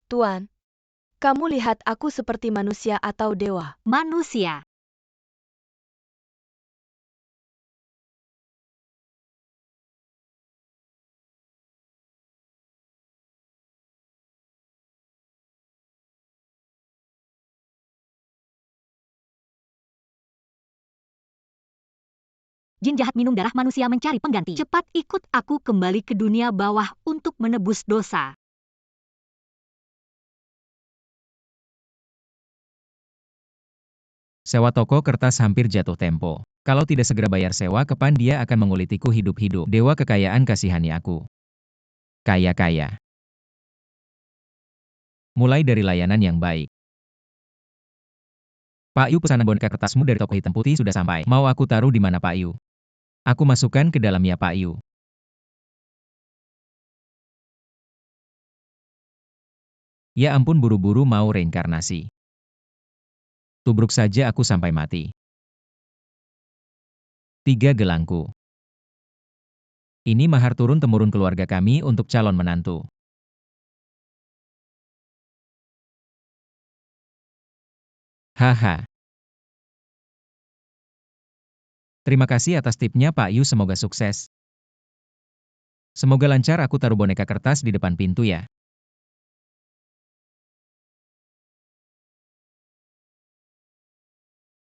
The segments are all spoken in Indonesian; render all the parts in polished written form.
Tuan, kamu lihat aku seperti manusia atau dewa? Manusia. Jin jahat minum darah manusia mencari pengganti. Cepat ikut aku kembali ke dunia bawah untuk menebus dosa. Sewa toko kertas hampir jatuh tempo. Kalau tidak segera bayar sewa, kapan dia akan mengulitiku hidup-hidup. Dewa kekayaan kasihani aku. Kaya-kaya. Mulai dari layanan yang baik. Pak Yu, pesanan boneka kertasmu dari toko hitam putih sudah sampai. Mau aku taruh di mana, Pak Yu? Aku masukkan ke dalam ya, Pak Yu. Ya ampun, buru-buru mau reinkarnasi. Tubruk saja aku sampai mati. 3 gelangku. Ini mahar turun-temurun keluarga kami untuk calon menantu. Haha. Terima kasih atas tipnya, Pak Yu, semoga sukses. Semoga lancar, aku taruh boneka kertas di depan pintu ya.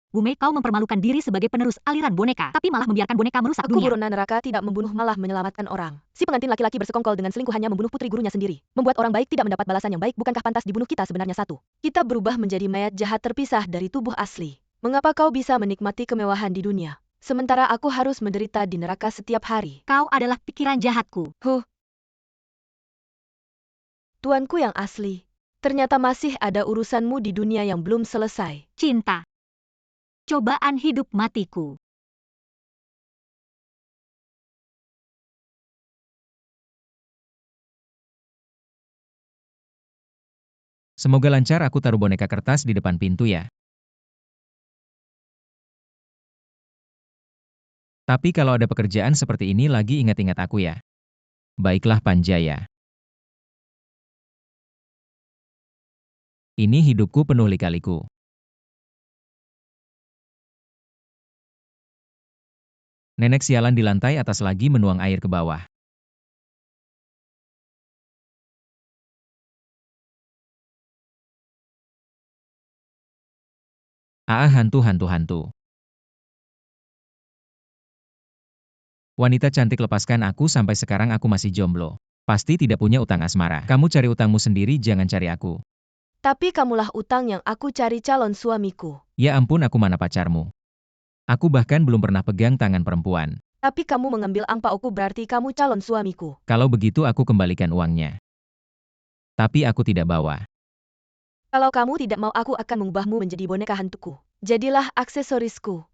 Bu Mei, kau mempermalukan diri sebagai penerus aliran boneka, tapi malah membiarkan boneka merusak Aku dunia. buronan neraka, tidak membunuh malah menyelamatkan orang. Si pengantin laki-laki bersekongkol dengan selingkuhannya membunuh putri gurunya sendiri. Membuat orang baik tidak mendapat balasan yang baik, bukankah pantas dibunuh? Kita sebenarnya satu. Kita berubah menjadi mayat jahat terpisah dari tubuh asli. Mengapa kau bisa menikmati kemewahan di dunia, sementara aku harus menderita di neraka setiap hari? Kau adalah pikiran jahatku. Tuanku yang asli, ternyata masih ada urusanmu di dunia yang belum selesai. Cinta. Cobaan hidup matiku. Semoga lancar, aku taruh boneka kertas di depan pintu ya. Tapi kalau ada pekerjaan seperti ini lagi, ingat-ingat aku ya. Baiklah, Panjaya. Ini hidupku penuh lika-liku. Nenek sialan di lantai atas lagi menuang air ke bawah. Hantu. Wanita cantik, lepaskan aku, sampai sekarang aku masih jomblo. Pasti tidak punya utang asmara. Kamu cari utangmu sendiri, jangan cari aku. Tapi kamulah utang yang aku cari, calon suamiku. Ya ampun, aku mana pacarmu? Aku bahkan belum pernah pegang tangan perempuan. Tapi kamu mengambil angpaoku, berarti kamu calon suamiku. Kalau begitu aku kembalikan uangnya. Tapi aku tidak bawa. Kalau kamu tidak mau, aku akan mengubahmu menjadi boneka hantuku. Jadilah aksesorisku.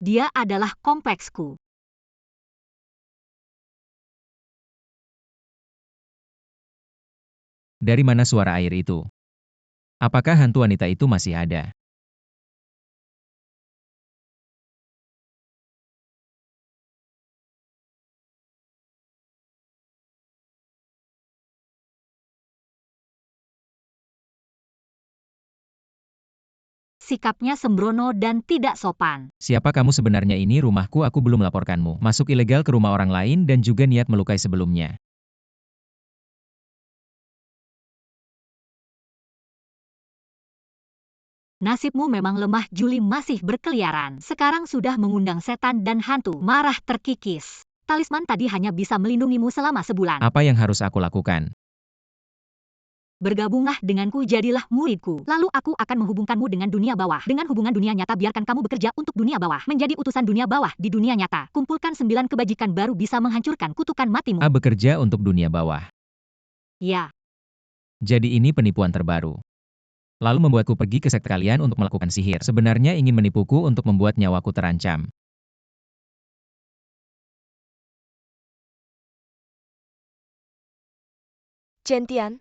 Dia adalah kompleksku. Dari mana suara air itu? Apakah hantu wanita itu masih ada? Sikapnya sembrono dan tidak sopan. Siapa kamu sebenarnya? Ini rumahku, aku belum laporkanmu. Masuk ilegal ke rumah orang lain dan juga niat melukai sebelumnya. Nasibmu memang lemah, Juli masih berkeliaran. Sekarang sudah mengundang setan dan hantu. Marah terkikis. Talisman tadi hanya bisa melindungimu selama sebulan. Apa yang harus aku lakukan? Bergabunglah denganku, jadilah muridku. Lalu aku akan menghubungkanmu dengan dunia bawah. Dengan hubungan dunia nyata, biarkan kamu bekerja untuk dunia bawah. Menjadi utusan dunia bawah di dunia nyata. Kumpulkan 9 kebajikan baru bisa menghancurkan kutukan matimu. Bekerja untuk dunia bawah. Ya. Jadi ini penipuan terbaru. Lalu membuatku pergi ke sekte kalian untuk melakukan sihir. Sebenarnya ingin menipuku untuk membuat nyawaku terancam. Chen Tian,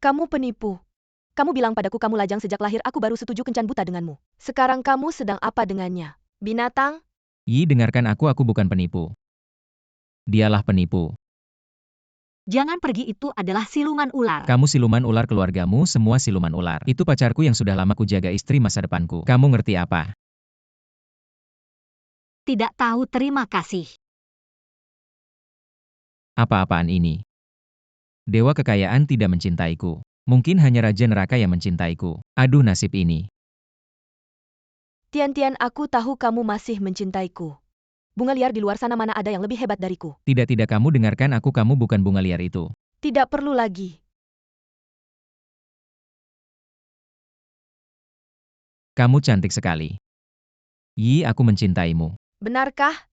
kamu penipu. Kamu bilang padaku kamu lajang sejak lahir, aku baru setuju kencan buta denganmu. Sekarang kamu sedang apa dengannya? Binatang? Yi, dengarkan aku bukan penipu. Dialah penipu. Jangan pergi, itu adalah siluman ular. Kamu siluman ular, keluargamu semua siluman ular. Itu pacarku yang sudah lama kujaga, istri masa depanku. Kamu ngerti apa? Tidak tahu terima kasih. Apa-apaan ini? Dewa kekayaan tidak mencintaiku. Mungkin hanya Raja Neraka yang mencintaiku. Aduh, nasib ini. Tian-Tian, aku tahu kamu masih mencintaiku. Bunga liar di luar sana mana ada yang lebih hebat dariku. Tidak, kamu dengarkan aku, kamu bukan bunga liar itu. Tidak perlu lagi. Kamu cantik sekali. Yi, aku mencintaimu. Benarkah?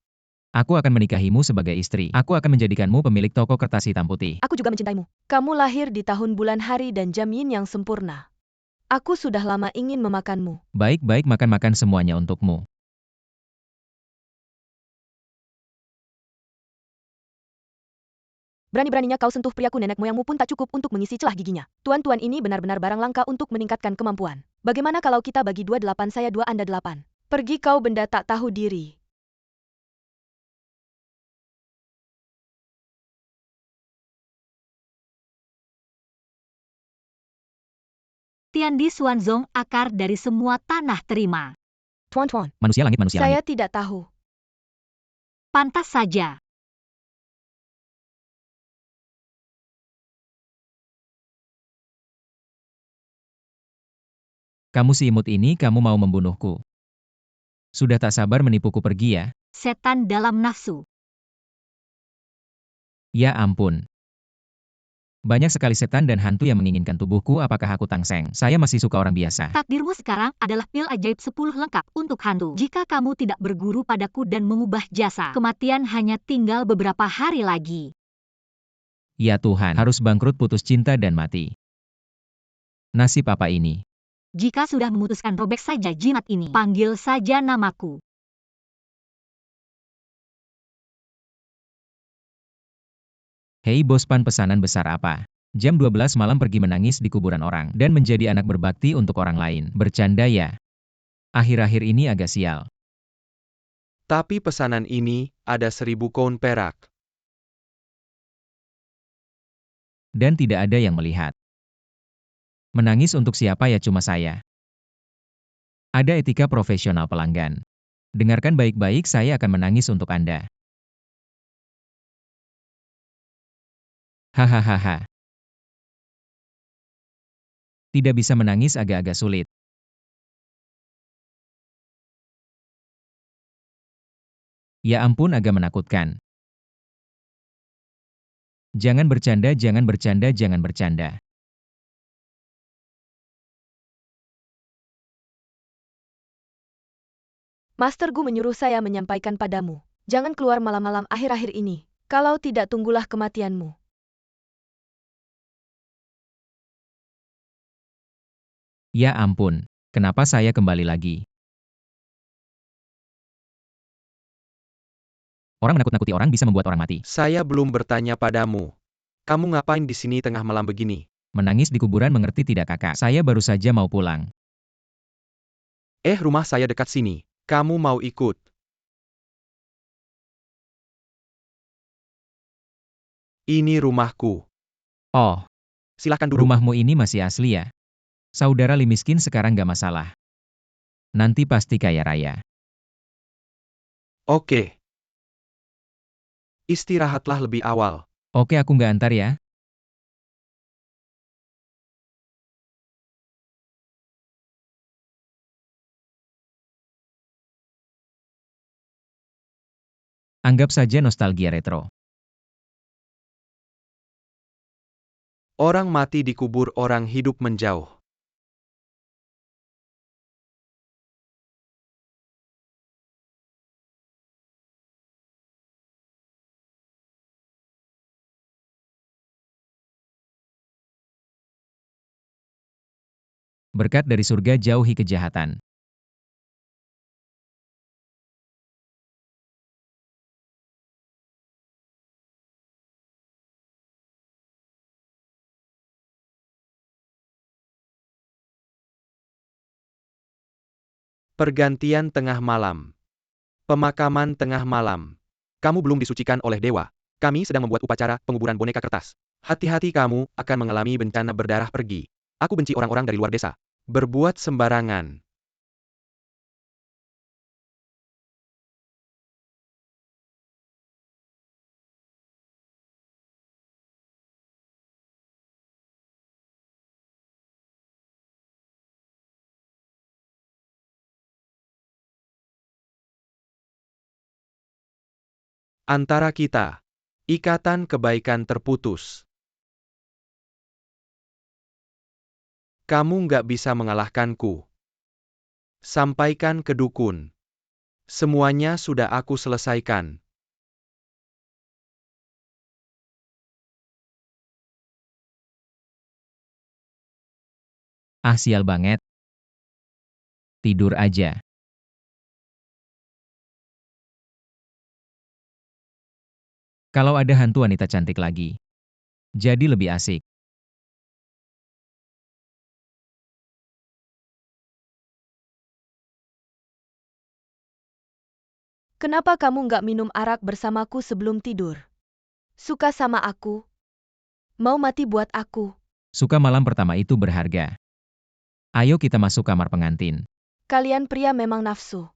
Aku akan menikahimu sebagai istri. Aku akan menjadikanmu pemilik toko kertas hitam putih. Aku juga mencintaimu. Kamu lahir di tahun bulan hari dan jam yin yang sempurna. Aku sudah lama ingin memakanmu. Baik, makan semuanya untukmu. Berani-beraninya kau sentuh priaku, nenek moyangmu pun tak cukup untuk mengisi celah giginya. Tuan-tuan, ini benar-benar barang langka untuk meningkatkan kemampuan. Bagaimana kalau kita bagi 2/8, saya 2, Anda 8. Pergi kau benda tak tahu diri. Tiandi Xuanzong, akar dari semua tanah, terima. Tuan-tuan, Manusia langit, manusia saya langit. tidak tahu. Pantas saja. Kamu si imut ini, kamu mau membunuhku. Sudah tak sabar menipuku, pergi ya. Setan dalam nafsu. Ya ampun. Banyak sekali setan dan hantu yang menginginkan tubuhku, apakah aku tangseng? Saya masih suka orang biasa. Takdirmu sekarang adalah pil ajaib 10 lengkap untuk hantu. Jika kamu tidak berguru padaku dan mengubah jasa, kematian hanya tinggal beberapa hari lagi. Ya Tuhan, harus bangkrut, putus cinta dan mati. Nasib apa ini? Jika sudah memutuskan, robek saja jimat ini. Panggil saja namaku. Hei bos Pan, pesanan besar apa? Jam 12 malam pergi menangis di kuburan orang dan menjadi anak berbakti untuk orang lain. Bercanda ya? Akhir-akhir ini agak sial. Tapi pesanan ini ada 1000 koin perak. Dan tidak ada yang melihat. Menangis untuk siapa ya? Cuma saya. Ada etika profesional pelanggan. Dengarkan baik-baik, saya akan menangis untuk Anda. Hahaha. Tidak bisa menangis, agak-agak sulit. Ya ampun, agak menakutkan. Jangan bercanda, jangan bercanda, jangan bercanda. Master Gu menyuruh saya menyampaikan padamu. Jangan keluar malam-malam akhir-akhir ini. Kalau tidak, tunggulah kematianmu. Ya ampun, kenapa saya kembali lagi? Orang menakut-nakuti orang bisa membuat orang mati. Saya belum bertanya padamu. Kamu ngapain di sini tengah malam begini? Menangis di kuburan, mengerti tidak kakak? Saya baru saja mau pulang. Rumah saya dekat sini. Kamu mau ikut? Ini rumahku. Oh, Silahkan duduk. rumahmu ini masih asli ya? Saudara Li miskin sekarang gak masalah. Nanti pasti kaya raya. Oke. Istirahatlah lebih awal. Oke, aku nggak antar ya. Anggap saja nostalgia retro. Orang mati dikubur, orang hidup menjauh. Berkat dari surga, jauhi kejahatan. Pergantian tengah malam. Pemakaman tengah malam. Kamu belum disucikan oleh dewa. Kami sedang membuat upacara penguburan boneka kertas. Hati-hati, kamu akan mengalami bencana berdarah. Pergi. Aku benci orang-orang dari luar desa. Berbuat sembarangan. Antara kita, ikatan kebaikan terputus. Kamu nggak bisa mengalahkanku. Sampaikan ke dukun. Semuanya sudah aku selesaikan. Ah, sial banget. Tidur aja. Kalau ada hantu wanita cantik lagi, jadi lebih asik. Kenapa kamu nggak minum arak bersamaku sebelum tidur? Suka sama aku? Mau mati buat aku? Suka malam pertama itu berharga. Ayo kita masuk kamar pengantin. Kalian pria memang nafsu.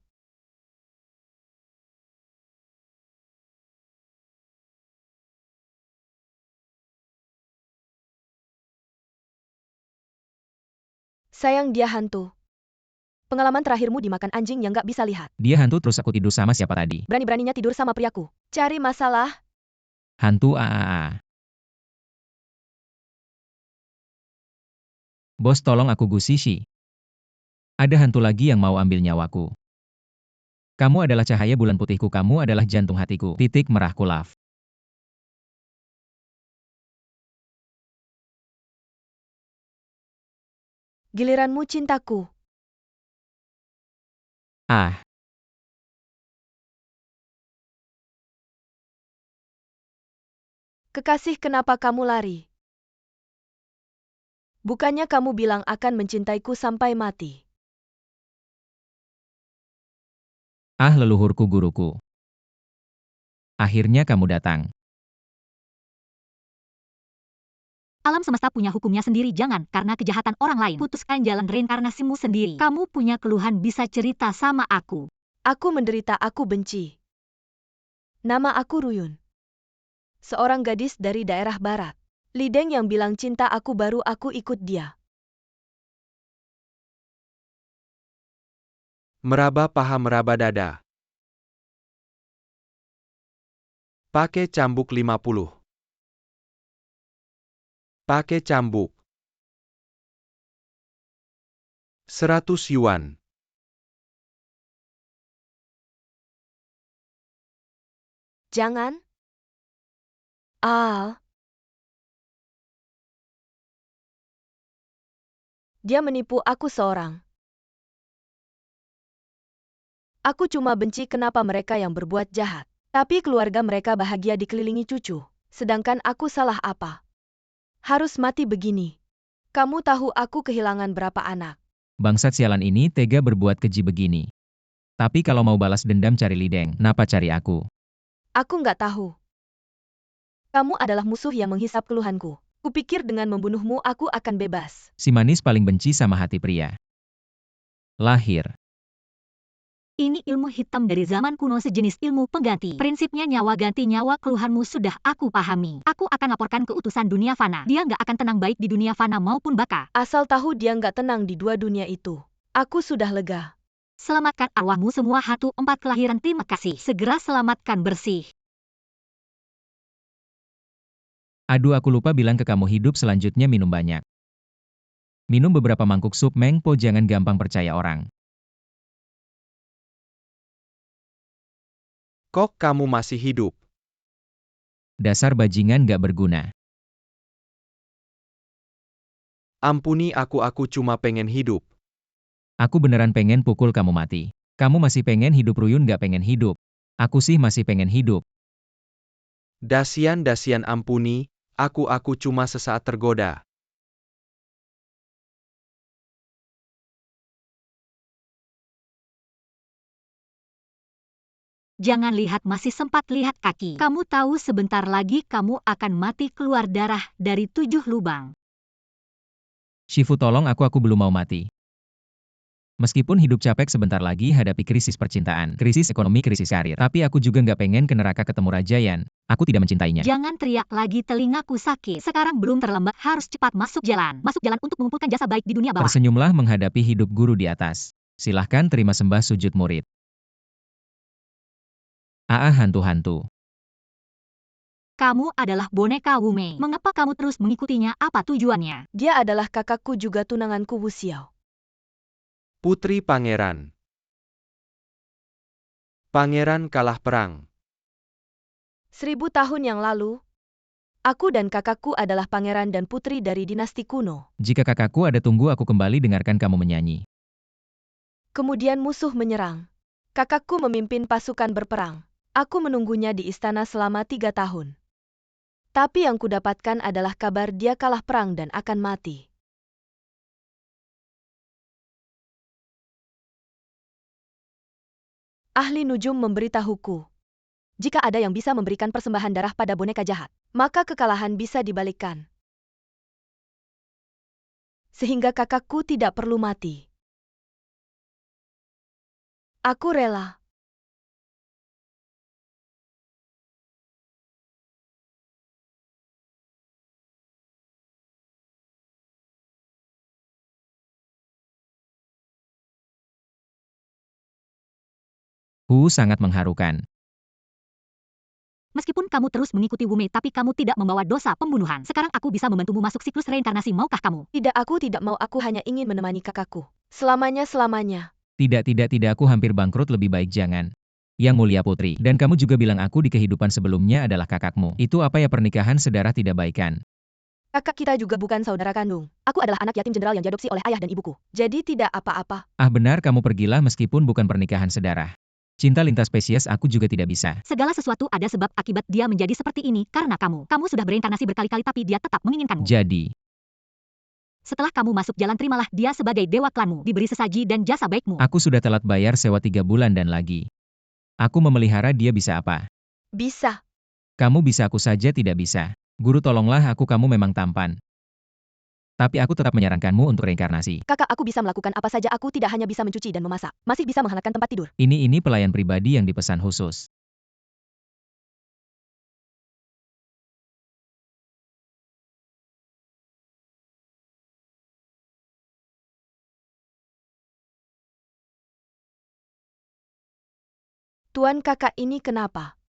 Sayang, dia hantu. Pengalaman terakhirmu dimakan anjing yang nggak bisa lihat. Dia hantu terus aku tidur sama siapa tadi? Berani-beraninya tidur sama priaku. Cari masalah? Hantu AAA. Bos, tolong aku, Gu Shishi. Ada hantu lagi yang mau ambil nyawaku. Kamu adalah cahaya bulan putihku, kamu adalah jantung hatiku. Titik merahku, love. Giliranmu, cintaku. Ah, Kekasih, kenapa kamu lari? Bukannya kamu bilang akan mencintaiku sampai mati? ah, leluhurku, guruku. Akhirnya kamu datang. Alam semesta punya hukumnya sendiri, jangan karena kejahatan orang lain putuskan jalan reinkarnasimu sendiri. Kamu punya keluhan bisa cerita sama aku. Aku menderita, aku benci. Nama aku Ruyun. Seorang gadis dari daerah barat. Lideng yang bilang cinta aku, baru aku ikut dia. Meraba paha, meraba dada. Pakai cambuk 50. Pakai cambuk. 100 yuan. Jangan. Ah. Dia menipu aku seorang. Aku cuma benci kenapa mereka yang berbuat jahat. Tapi keluarga mereka bahagia dikelilingi cucu. Sedangkan aku salah apa? Harus mati begini. Kamu tahu aku kehilangan berapa anak? Bangsat sialan ini tega berbuat keji begini. Tapi kalau mau balas dendam cari Lideng, kenapa cari aku? Aku nggak tahu. Kamu adalah musuh yang menghisap keluhanku. Kupikir dengan membunuhmu aku akan bebas. Si manis paling benci sama hati pria. Lahir. Ini ilmu hitam dari zaman kuno, sejenis ilmu pengganti. Prinsipnya nyawa ganti nyawa, keluhanmu sudah aku pahami. Aku akan laporkan ke utusan dunia fana. Dia nggak akan tenang baik di dunia fana maupun baka. Asal tahu dia nggak tenang di dua dunia itu. Aku sudah lega. Selamatkan arwahmu semua hantu 4 kelahiran, terima kasih. Segera selamatkan bersih. Aduh, aku lupa bilang ke kamu, hidup selanjutnya minum banyak. Minum beberapa mangkuk sup mengpo, jangan gampang percaya orang. Kok kamu masih hidup? Dasar bajingan gak berguna. Ampuni aku cuma pengen hidup. Aku beneran pengen pukul kamu mati. Kamu masih pengen hidup, Ruyun gak pengen hidup. Aku sih masih pengen hidup. Dasian, ampuni, aku cuma sesaat tergoda. Jangan lihat, masih sempat lihat kaki. Kamu tahu sebentar lagi kamu akan mati keluar darah dari 7 lubang. Shifu tolong aku belum mau mati. Meskipun hidup capek sebentar lagi hadapi krisis percintaan, krisis ekonomi, krisis karir. Tapi aku juga nggak pengen ke neraka ketemu Raja Yan. Aku tidak mencintainya. Jangan teriak lagi, telingaku sakit. Sekarang belum terlambat, harus cepat masuk jalan. Masuk jalan untuk mengumpulkan jasa baik di dunia bawah. Tersenyumlah menghadapi hidup guru di atas. Silahkan terima sembah sujud murid. Hantu-hantu. Kamu adalah boneka Wu Mei. Mengapa kamu terus mengikutinya? Apa tujuannya? Dia adalah kakakku juga tunanganku Wu Xiao. Putri Pangeran. Pangeran kalah perang. 1000 tahun yang lalu, aku dan kakakku adalah pangeran dan putri dari dinasti kuno. Jika kakakku ada, tunggu aku kembali dengarkan kamu menyanyi. Kemudian musuh menyerang. Kakakku memimpin pasukan berperang. Aku menunggunya di istana selama 3 tahun. Tapi yang kudapatkan adalah kabar dia kalah perang dan akan mati. Ahli nujum memberitahuku, jika ada yang bisa memberikan persembahan darah pada boneka jahat, maka kekalahan bisa dibalikkan. Sehingga kakakku tidak perlu mati. Aku rela. Sangat mengharukan. Meskipun kamu terus mengikuti Wu Mei, tapi kamu tidak membawa dosa pembunuhan. Sekarang aku bisa membantumu masuk siklus reinkarnasi. Maukah kamu? Tidak, aku tidak mau. Aku hanya ingin menemani kakakku. Selamanya-selamanya. Tidak, aku hampir bangkrut, lebih baik jangan. Yang mulia putri, dan kamu juga bilang aku di kehidupan sebelumnya adalah kakakmu. Itu apa ya, pernikahan sedarah tidak baikan? Kakak kita juga bukan saudara kandung. Aku adalah anak yatim jenderal yang diadopsi oleh ayah dan ibuku. Jadi tidak apa-apa. Benar, kamu pergilah meskipun bukan pernikahan sedarah. Cinta lintas spesies aku juga tidak bisa. Segala sesuatu ada sebab akibat dia menjadi seperti ini karena kamu. Kamu sudah bereinkarnasi berkali-kali tapi dia tetap menginginkanmu. Jadi, Setelah kamu masuk jalan, terimalah dia sebagai dewa klanmu, diberi sesaji dan jasa baikmu. aku sudah telat bayar sewa 3 bulan dan lagi. Aku memelihara dia bisa apa? Bisa. Kamu bisa, aku saja tidak bisa. Guru tolonglah aku, kamu memang tampan. Tapi aku tetap menyarankanmu untuk reinkarnasi. Kakak, aku bisa melakukan apa saja. Aku tidak hanya bisa mencuci dan memasak. Masih bisa menghangatkan tempat tidur. Ini pelayan pribadi yang dipesan khusus. Tuan, kakak ini kenapa?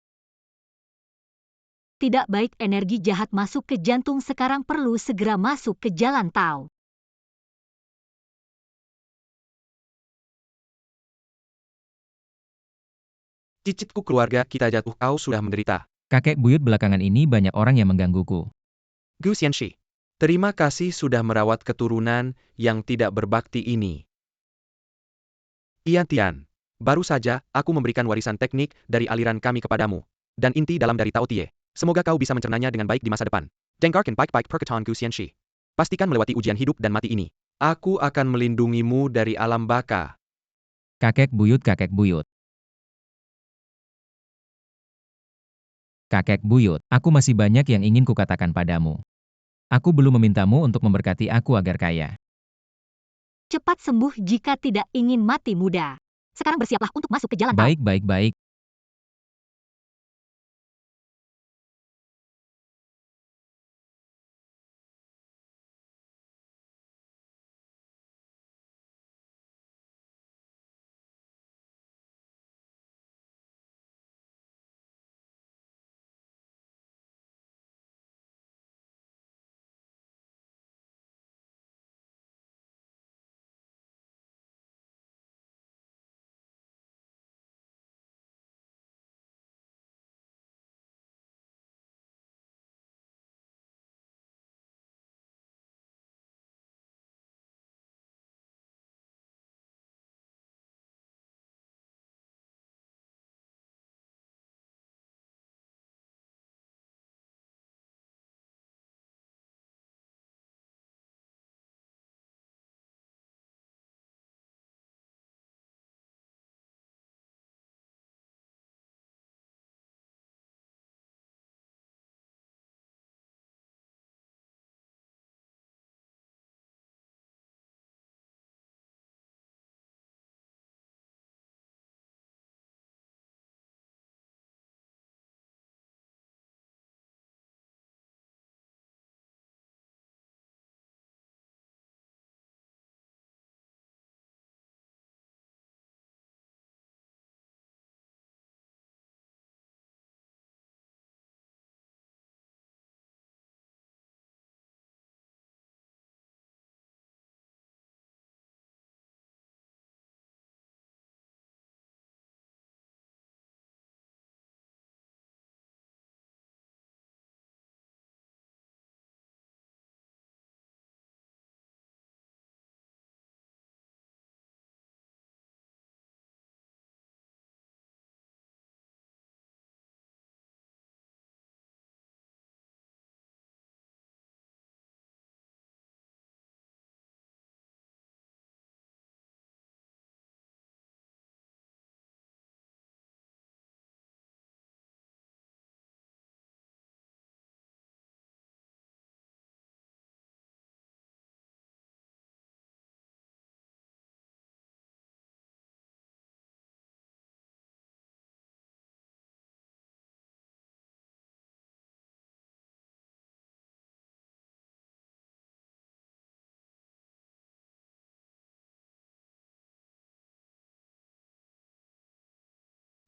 Tidak baik, energi jahat masuk ke jantung, sekarang perlu segera masuk ke jalan Tao. Cicitku, keluarga kita jatuh, kau sudah menderita. Kakek buyut, belakangan ini banyak orang yang menggangguku. Gu Xianxi. Terima kasih sudah merawat keturunan yang tidak berbakti ini. Tian. Baru saja, aku memberikan warisan teknik dari aliran kami kepadamu. Dan inti dalam dari Tao Tie. Semoga kau bisa mencernanya dengan baik di masa depan. Jengkarkan Pike Perkataan Gu Xianxi. Pastikan melewati ujian hidup dan mati ini. Aku akan melindungimu dari alam baka. Kakek buyut. Kakek buyut, aku masih banyak yang ingin kukatakan padamu. Aku belum memintamu untuk memberkati aku agar kaya. Cepat sembuh jika tidak ingin mati muda. Sekarang bersiaplah untuk masuk ke jalan Tao. Baik.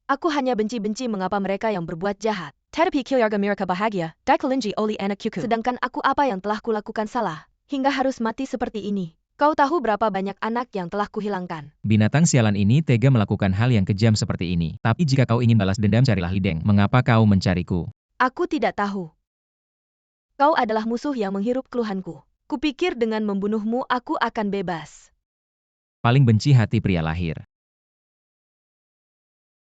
Aku hanya benci-benci mengapa mereka yang berbuat jahat. Tetapi keluarga mereka bahagia, dikelinci oleh anak cucu. Sedangkan aku apa yang telah kulakukan salah, hingga harus mati seperti ini. Kau tahu berapa banyak anak yang telah kuhilangkan. Binatang sialan ini tega melakukan hal yang kejam seperti ini. Tapi jika kau ingin balas dendam carilah Lideng. Mengapa kau mencariku? Aku tidak tahu. Kau adalah musuh yang menghirup keluhanku. Kupikir dengan membunuhmu aku akan bebas. Paling benci hati pria lahir.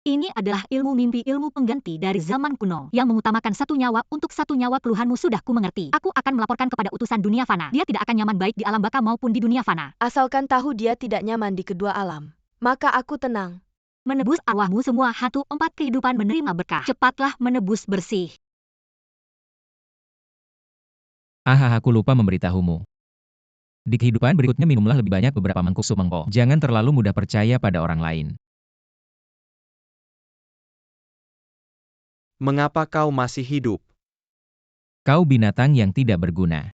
Ini adalah ilmu mimpi, ilmu pengganti dari zaman kuno yang mengutamakan satu nyawa untuk satu nyawa. Keluhanmu sudah ku mengerti. Aku akan melaporkan kepada utusan dunia fana. Dia tidak akan nyaman baik di alam baka maupun di dunia fana. Asalkan tahu dia tidak nyaman di kedua alam, maka aku tenang. Menebus arwahmu semua hantu 4 kehidupan menerima berkah. Cepatlah menebus bersih. Aku lupa memberitahumu. Di kehidupan berikutnya minumlah lebih banyak beberapa mangkuk sup mengko. Jangan terlalu mudah percaya pada orang lain. Mengapa kau masih hidup? Kau binatang yang tidak berguna.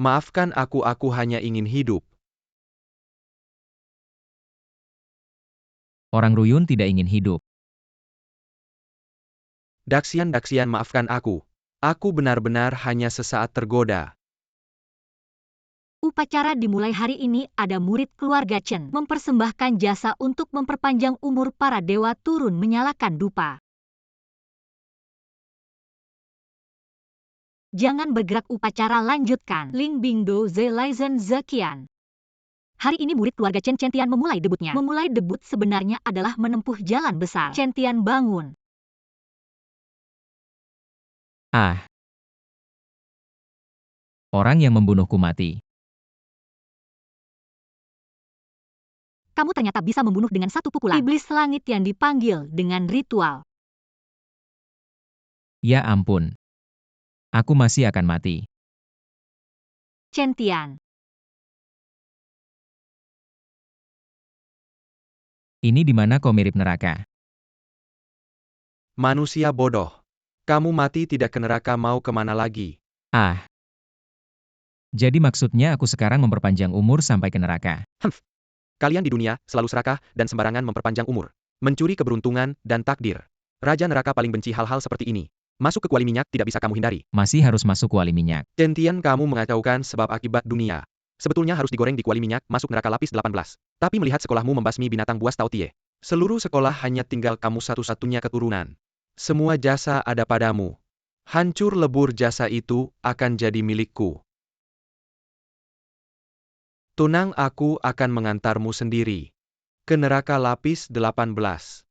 Maafkan aku hanya ingin hidup. Orang Ruyun tidak ingin hidup. Daksian, maafkan aku. Aku benar-benar hanya sesaat tergoda. Upacara dimulai hari ini. Ada murid keluarga Chen mempersembahkan jasa untuk memperpanjang umur para dewa turun menyalakan dupa. Jangan bergerak, upacara lanjutkan. Ling Bingdo Zelaisen Zekian. Hari ini murid keluarga Chen Tian memulai debutnya. Memulai debut sebenarnya adalah menempuh jalan besar. Chen Tian bangun. Orang yang membunuhku mati. Kamu ternyata bisa membunuh dengan satu pukulan. Iblis langit yang dipanggil dengan ritual. Ya ampun. Aku masih akan mati. Chen Tian. Ini di mana kau mirip neraka? Manusia bodoh. Kamu mati tidak ke neraka, mau kemana lagi? Jadi maksudnya aku sekarang memperpanjang umur sampai ke neraka. Kalian di dunia selalu serakah dan sembarangan memperpanjang umur. Mencuri keberuntungan dan takdir. Raja neraka paling benci hal-hal seperti ini. Masuk ke kuali minyak tidak bisa kamu hindari. Masih harus masuk kuali minyak. Chen Tian, kamu mengacaukan sebab akibat dunia. Sebetulnya harus digoreng di kuali minyak, masuk neraka lapis 18. Tapi melihat sekolahmu membasmi binatang buas Tao Tie. Seluruh sekolah hanya tinggal kamu satu-satunya keturunan. Semua jasa ada padamu. Hancur lebur jasa itu akan jadi milikku. Tunang, aku akan mengantarmu sendiri. Ke neraka lapis 18.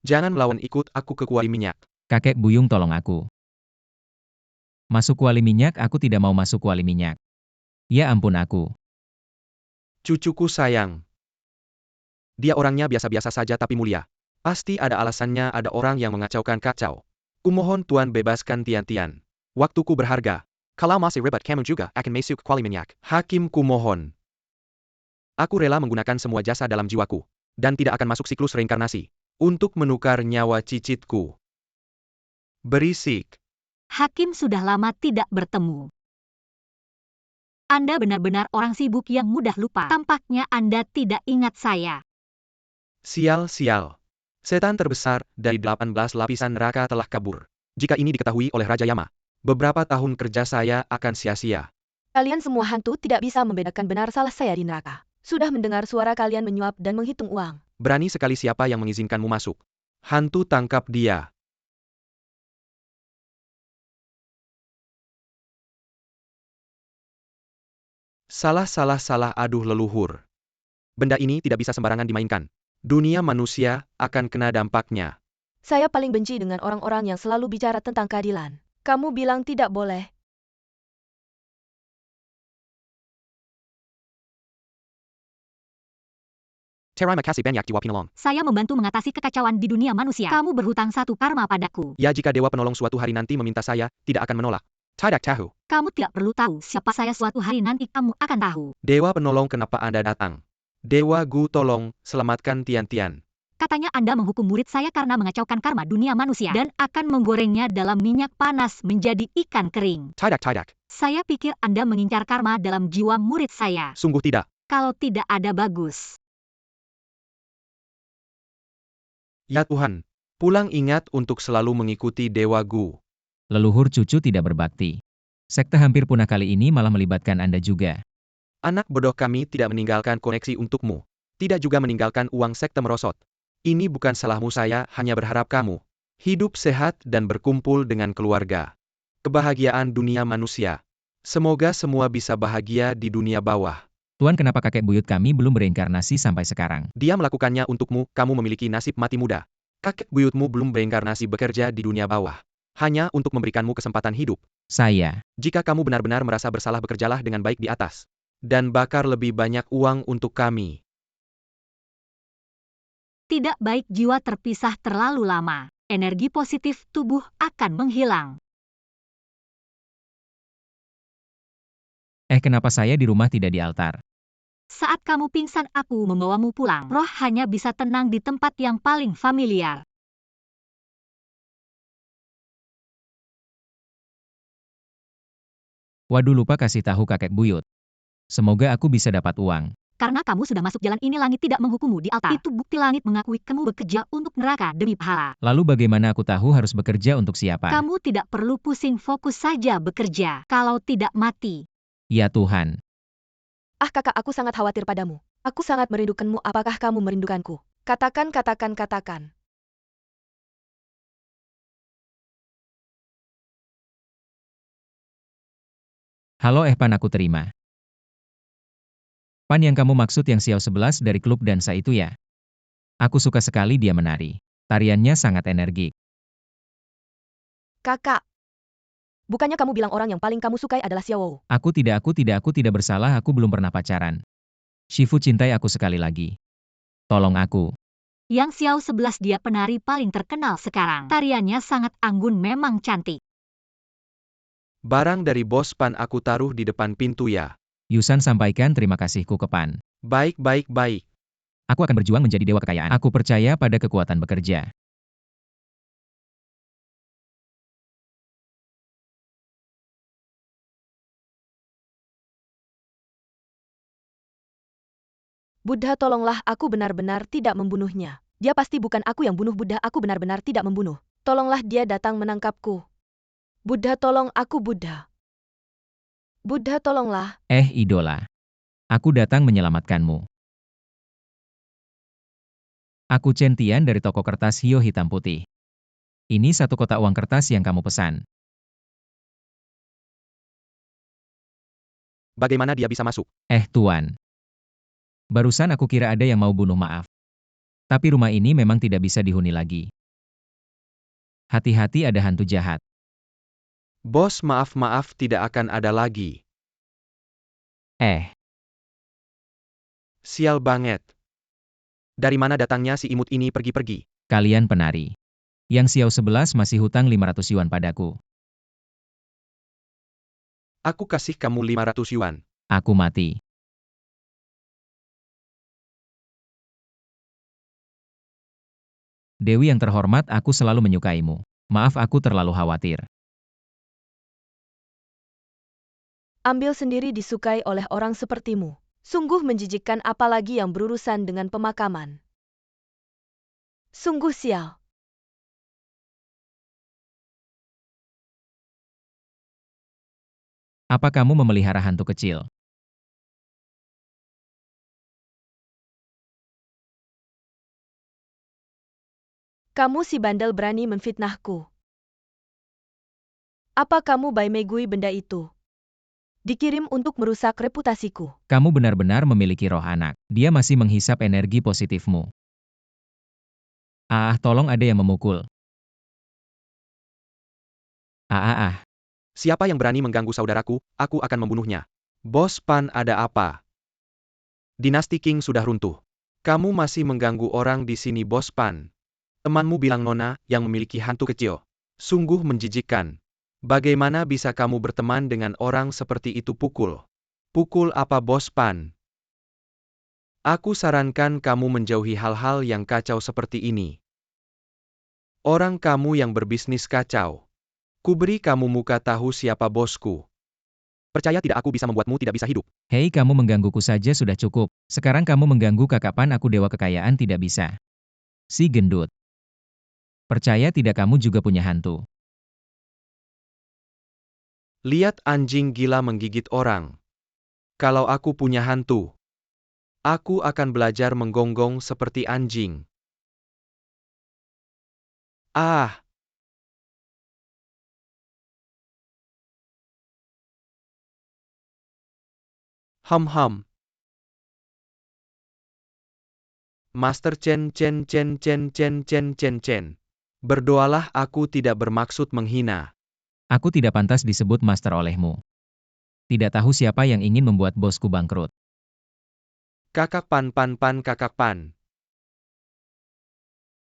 Jangan melawan, ikut aku ke kuali minyak. Kakek buyung, tolong aku. Masuk kuali minyak, aku tidak mau masuk kuali minyak. Ya ampun aku. Cucuku sayang. Dia orangnya biasa-biasa saja tapi mulia. Pasti ada alasannya, ada orang yang mengacaukan kacau. Kumohon Tuan bebaskan Tian. Waktuku berharga. Kalau masih ribet kamu juga akan masuk kuali minyak. Hakim, kumohon. Aku rela menggunakan semua jasa dalam jiwaku. Dan tidak akan masuk siklus reinkarnasi. Untuk menukar nyawa cicitku. Berisik. Hakim sudah lama tidak bertemu. Anda benar-benar orang sibuk yang mudah lupa. Tampaknya Anda tidak ingat saya. Sial. Setan terbesar dari 18 lapisan neraka telah kabur. Jika ini diketahui oleh Raja Yama, beberapa tahun kerja saya akan sia-sia. Kalian semua hantu tidak bisa membedakan benar salah saya di neraka. Sudah mendengar suara kalian menyuap dan menghitung uang. Berani sekali, siapa yang mengizinkanmu masuk? Hantu, tangkap dia. Salah, aduh leluhur. Benda ini tidak bisa sembarangan dimainkan. Dunia manusia akan kena dampaknya. Saya paling benci dengan orang-orang yang selalu bicara tentang keadilan. Kamu bilang tidak boleh. Terima kasih banyak Dewa Penolong. Saya membantu mengatasi kekacauan di dunia manusia. Kamu berhutang satu karma padaku. Ya, jika Dewa Penolong suatu hari nanti meminta, saya tidak akan menolak. Tidak tahu. Kamu tidak perlu tahu siapa saya, suatu hari nanti kamu akan tahu. Dewa Penolong, kenapa Anda datang? Dewa Gu, tolong selamatkan Tian. Katanya Anda menghukum murid saya karena mengacaukan karma dunia manusia dan akan menggorengnya dalam minyak panas menjadi ikan kering. Tidak. Saya pikir Anda mengincar karma dalam jiwa murid saya. Sungguh tidak. Kalau tidak ada bagus. Ya Tuhan, pulang ingat untuk selalu mengikuti Dewa Gu. Leluhur cucu tidak berbakti. Sekte hampir punah kali ini malah melibatkan Anda juga. Anak bodoh kami tidak meninggalkan koneksi untukmu. Tidak juga meninggalkan uang sekte merosot. Ini bukan salahmu, saya hanya berharap kamu hidup sehat dan berkumpul dengan keluarga. Kebahagiaan dunia manusia. Semoga semua bisa bahagia di dunia bawah. Tuan, kenapa kakek buyut kami belum bereinkarnasi sampai sekarang? Dia melakukannya untukmu, kamu memiliki nasib mati muda. Kakek buyutmu belum bereinkarnasi bekerja di dunia bawah. Hanya untuk memberikanmu kesempatan hidup. Saya. Jika kamu benar-benar merasa bersalah, bekerjalah dengan baik di atas. Dan bakar lebih banyak uang untuk kami. Tidak baik jiwa terpisah terlalu lama. Energi positif tubuh akan menghilang. Kenapa saya di rumah tidak di altar? Saat kamu pingsan, aku membawamu pulang. Roh hanya bisa tenang di tempat yang paling familiar. Waduh, lupa kasih tahu kakek buyut. Semoga aku bisa dapat uang. Karena kamu sudah masuk jalan ini, langit tidak menghukummu di altar. Itu bukti langit mengakui kamu bekerja untuk neraka demi pahala. Lalu bagaimana aku tahu harus bekerja untuk siapa? Kamu tidak perlu pusing, fokus saja bekerja. Kalau tidak mati. Ya Tuhan. Ah kakak, aku sangat khawatir padamu. Aku sangat merindukanmu. Apakah kamu merindukanku? Katakan. Halo Pan, aku terima. Pan yang kamu maksud yang Xiao 11 dari klub dansa itu ya? Aku suka sekali dia menari. Tariannya sangat energik. Kakak. Bukannya kamu bilang orang yang paling kamu sukai adalah Xiao? Aku tidak bersalah, aku belum pernah pacaran. Shifu cintai aku sekali lagi. Tolong aku. Yang Xiao 11 dia penari paling terkenal sekarang. Tariannya sangat anggun, memang cantik. Barang dari bos Pan aku taruh di depan pintu ya. Yusan sampaikan terima kasihku ke Pan. Baik. Aku akan berjuang menjadi dewa kekayaan. Aku percaya pada kekuatan bekerja. Buddha, tolonglah, aku benar-benar tidak membunuhnya. Dia pasti bukan aku yang bunuh Buddha, aku benar-benar tidak membunuh. Tolonglah dia datang menangkapku. Buddha, tolong aku Buddha. Buddha, tolonglah. Idola. Aku datang menyelamatkanmu. Aku Chen Tian dari toko kertas hio hitam putih. Ini 1 kotak uang kertas yang kamu pesan. Bagaimana dia bisa masuk? Tuan. Barusan aku kira ada yang mau bunuh, maaf. Tapi rumah ini memang tidak bisa dihuni lagi. Hati-hati, ada hantu jahat. Bos, maaf, tidak akan ada lagi. Sial banget. Dari mana datangnya si imut ini pergi-pergi? Kalian penari. Yang Xiao 11 masih hutang 500 yuan padaku. Aku kasih kamu 500 yuan. Aku mati. Dewi yang terhormat, aku selalu menyukaimu. Maaf, aku terlalu khawatir. Ambil sendiri disukai oleh orang sepertimu. Sungguh menjijikkan, apalagi yang berurusan dengan pemakaman. Sungguh sial. Apa kamu memelihara hantu kecil? Kamu si bandel berani memfitnahku. Apa kamu Baimegui benda itu? Dikirim untuk merusak reputasiku. Kamu benar-benar memiliki roh anak. Dia masih menghisap energi positifmu. Tolong, ada yang memukul. Siapa yang berani mengganggu saudaraku, aku akan membunuhnya. Bos Pan, ada apa? Dinasti Qing sudah runtuh. Kamu masih mengganggu orang di sini, Bos Pan. Temanmu bilang Nona yang memiliki hantu kecil. Sungguh menjijikkan. Bagaimana bisa kamu berteman dengan orang seperti itu? Pukul apa, Bos Pan? Aku sarankan kamu menjauhi hal-hal yang kacau seperti ini. Orang kamu yang berbisnis kacau. Kuberi kamu muka tahu siapa bosku. Percaya tidak, aku bisa membuatmu tidak bisa hidup. Hei, kamu menggangguku saja sudah cukup. Sekarang kamu mengganggu kakapan aku, dewa kekayaan, tidak bisa. Si gendut. Percaya tidak, kamu juga punya hantu. Lihat anjing gila menggigit orang. Kalau aku punya hantu, aku akan belajar menggonggong seperti anjing. Ah! Ham. Master Chen. Berdoalah, aku tidak bermaksud menghina. Aku tidak pantas disebut master olehmu. Tidak tahu siapa yang ingin membuat bosku bangkrut. Kakak Pan.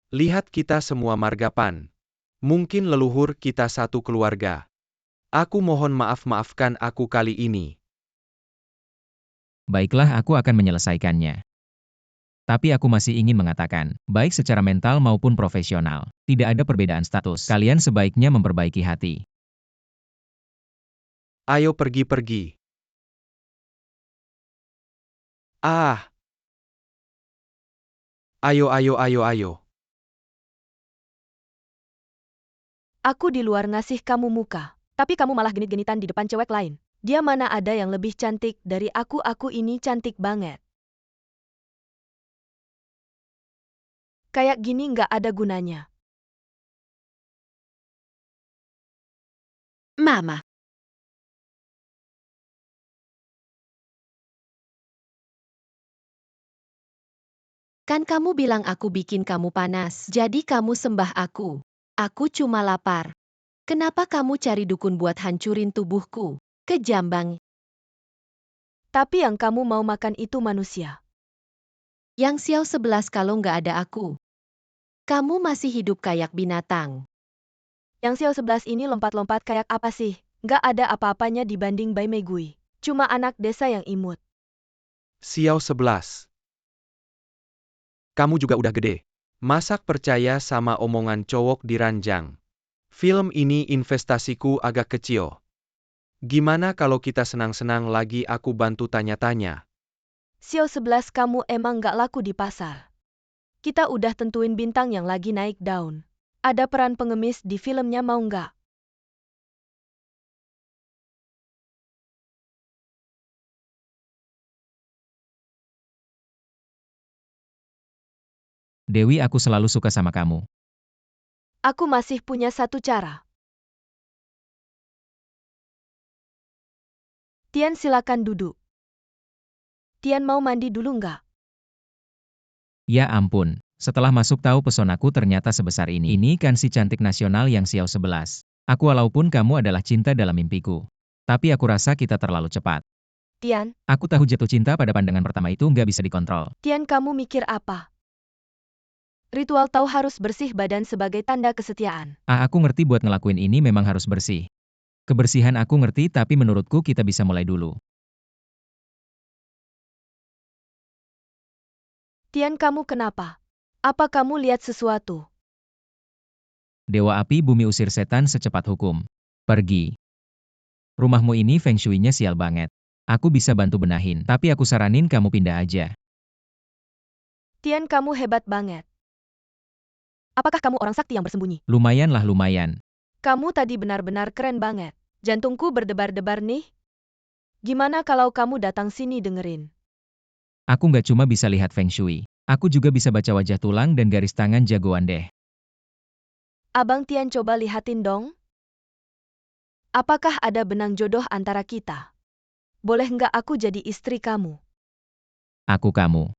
Lihat kita semua marga Pan. Mungkin leluhur kita satu keluarga. Aku mohon maafkan aku kali ini. Baiklah, aku akan menyelesaikannya. Tapi aku masih ingin mengatakan, baik secara mental maupun profesional, tidak ada perbedaan status. Kalian sebaiknya memperbaiki hati. Ayo pergi. Ah! Ayo. Aku di luar ngasih kamu muka, tapi kamu malah genit-genitan di depan cewek lain. Dia mana ada yang lebih cantik dari aku ini cantik banget. Kayak gini nggak ada gunanya. Mama. Kan kamu bilang aku bikin kamu panas, jadi kamu sembah aku. Aku cuma lapar. Kenapa kamu cari dukun buat hancurin tubuhku? Kejam banget. Tapi yang kamu mau makan itu manusia. Yang Xiao 11 kalau nggak ada aku. Kamu masih hidup kayak binatang. Yang Xiao 11 ini lompat-lompat kayak apa sih? Nggak ada apa-apanya dibanding Bai Meigui. Cuma anak desa yang imut. Xiao 11. Kamu juga udah gede. Masak percaya sama omongan cowok di ranjang. Film ini investasiku agak kecil. Gimana kalau kita senang-senang lagi, aku bantu tanya-tanya. Xiao 11 kamu emang nggak laku di pasar. Kita udah tentuin bintang yang lagi naik daun. Ada peran pengemis di filmnya, mau nggak? Dewi, aku selalu suka sama kamu. Aku masih punya satu cara. Tian, silakan duduk. Tian mau mandi dulu nggak? Ya ampun, setelah masuk tahu pesonaku ternyata sebesar ini. Ini kan si cantik nasional yang Xiao 11. Aku, walaupun kamu adalah cinta dalam mimpiku. Tapi aku rasa kita terlalu cepat. Tian, Aku tahu jatuh cinta pada pandangan pertama itu nggak bisa dikontrol. Tian, kamu mikir apa? Ritual tahu harus bersih badan sebagai tanda kesetiaan. Aku ngerti buat ngelakuin ini memang harus bersih. Kebersihan aku ngerti, tapi menurutku kita bisa mulai dulu. Tian, kamu kenapa? Apa kamu lihat sesuatu? Dewa api bumi usir setan secepat hukum. Pergi. Rumahmu ini feng shui-nya sial banget. Aku bisa bantu benahin, tapi aku saranin kamu pindah aja. Tian, kamu hebat banget. Apakah kamu orang sakti yang bersembunyi? Lumayan lah, lumayan. Kamu tadi benar-benar keren banget. Jantungku berdebar-debar nih. Gimana kalau kamu datang sini dengerin? Aku nggak cuma bisa lihat feng shui. Aku juga bisa baca wajah, tulang, dan garis tangan jagoan deh. Abang Tian, coba lihatin dong. Apakah ada benang jodoh antara kita? Boleh nggak aku jadi istri kamu? Aku kamu.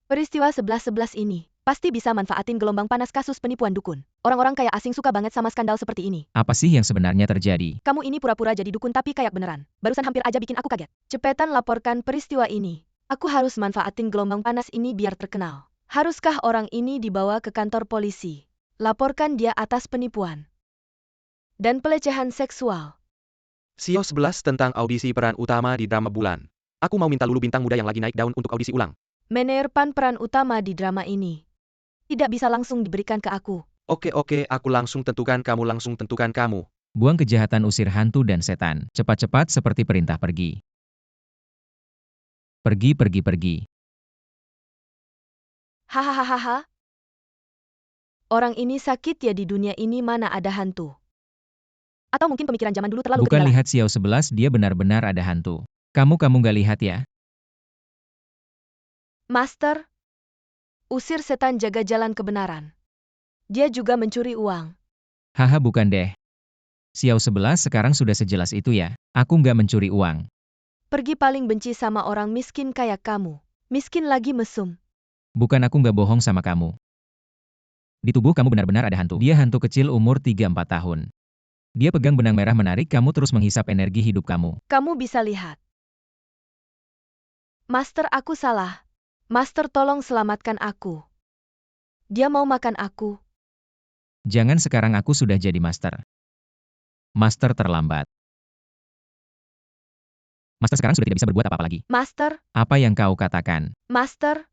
Peristiwa 11-11 ini pasti bisa manfaatin gelombang panas kasus penipuan dukun. Orang-orang kaya asing suka banget sama skandal seperti ini. Apa sih yang sebenarnya terjadi? Kamu ini pura-pura jadi dukun tapi kayak beneran. Barusan hampir aja bikin aku kaget. Cepetan laporkan peristiwa ini. Aku harus manfaatin gelombang panas ini biar terkenal. Haruskah orang ini dibawa ke kantor polisi? Laporkan dia atas penipuan. dan pelecehan seksual. Sio 11 tentang audisi peran utama di drama bulan. Aku mau minta Lulu bintang muda yang lagi naik daun untuk audisi ulang. Menerpan peran utama di drama ini. Tidak bisa langsung diberikan ke aku. Oke, aku langsung tentukan kamu. Buang kejahatan, usir hantu dan setan. Cepat-cepat seperti perintah pergi. Pergi. Hahaha. Orang ini sakit ya, di dunia ini mana ada hantu. Atau mungkin pemikiran zaman dulu terlalu Bukan, ketinggalan. lihat Xiao 11, dia benar-benar ada hantu. Kamu nggak lihat ya? Master, usir setan, jaga jalan kebenaran. Dia juga mencuri uang. Haha, bukan deh. Xiao 11 sekarang sudah sejelas itu ya. Aku nggak mencuri uang. Pergi, paling benci sama orang miskin kayak kamu. Miskin lagi mesum. Bukan, aku nggak bohong sama kamu. Di tubuh kamu benar-benar ada hantu. Dia hantu kecil umur 3-4 tahun. Dia pegang benang merah menarik kamu terus menghisap energi hidup kamu. Kamu bisa lihat. Master, aku salah. Master, tolong selamatkan aku. Dia mau makan aku. Jangan, sekarang aku sudah jadi master. Master terlambat. Master sekarang sudah tidak bisa berbuat apa-apa lagi. Master, Apa yang kau katakan? Master,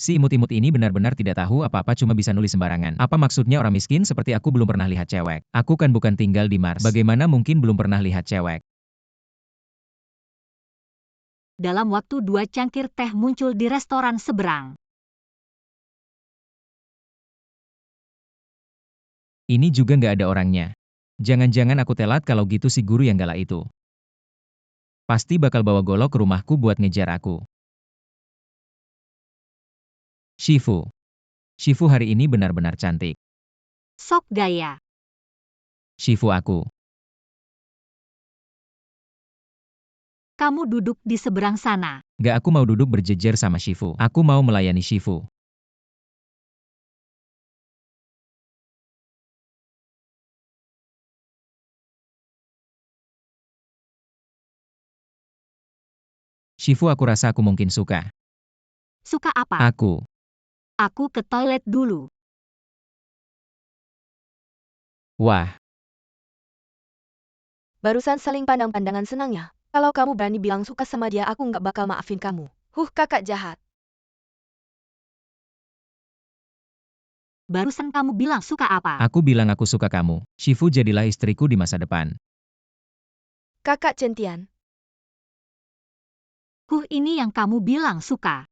Si imut-imut ini benar-benar tidak tahu apa-apa, cuma bisa nulis sembarangan. Apa maksudnya orang miskin seperti aku belum pernah lihat cewek? Aku kan bukan tinggal di Mars. Bagaimana mungkin belum pernah lihat cewek? Dalam waktu 2 cangkir teh muncul di restoran seberang. Ini juga nggak ada orangnya. Jangan-jangan aku telat kalau gitu, si guru yang galak itu. Pasti bakal bawa golok ke rumahku buat ngejar aku. Shifu hari ini benar-benar cantik. Sok gaya. Shifu aku. Kamu duduk di seberang sana. Gak, aku mau duduk berjejer sama Shifu. Aku mau melayani Shifu. Shifu, aku rasa aku mungkin suka. Suka apa? Aku. Aku ke toilet dulu. Wah, barusan saling pandang-pandangan senangnya. Kalau kamu berani bilang suka sama dia, aku nggak bakal maafin kamu. Kakak jahat. Barusan kamu bilang suka apa? aku bilang aku suka kamu. Shifu, jadilah istriku di masa depan. Kakak Centian. Ini yang kamu bilang suka.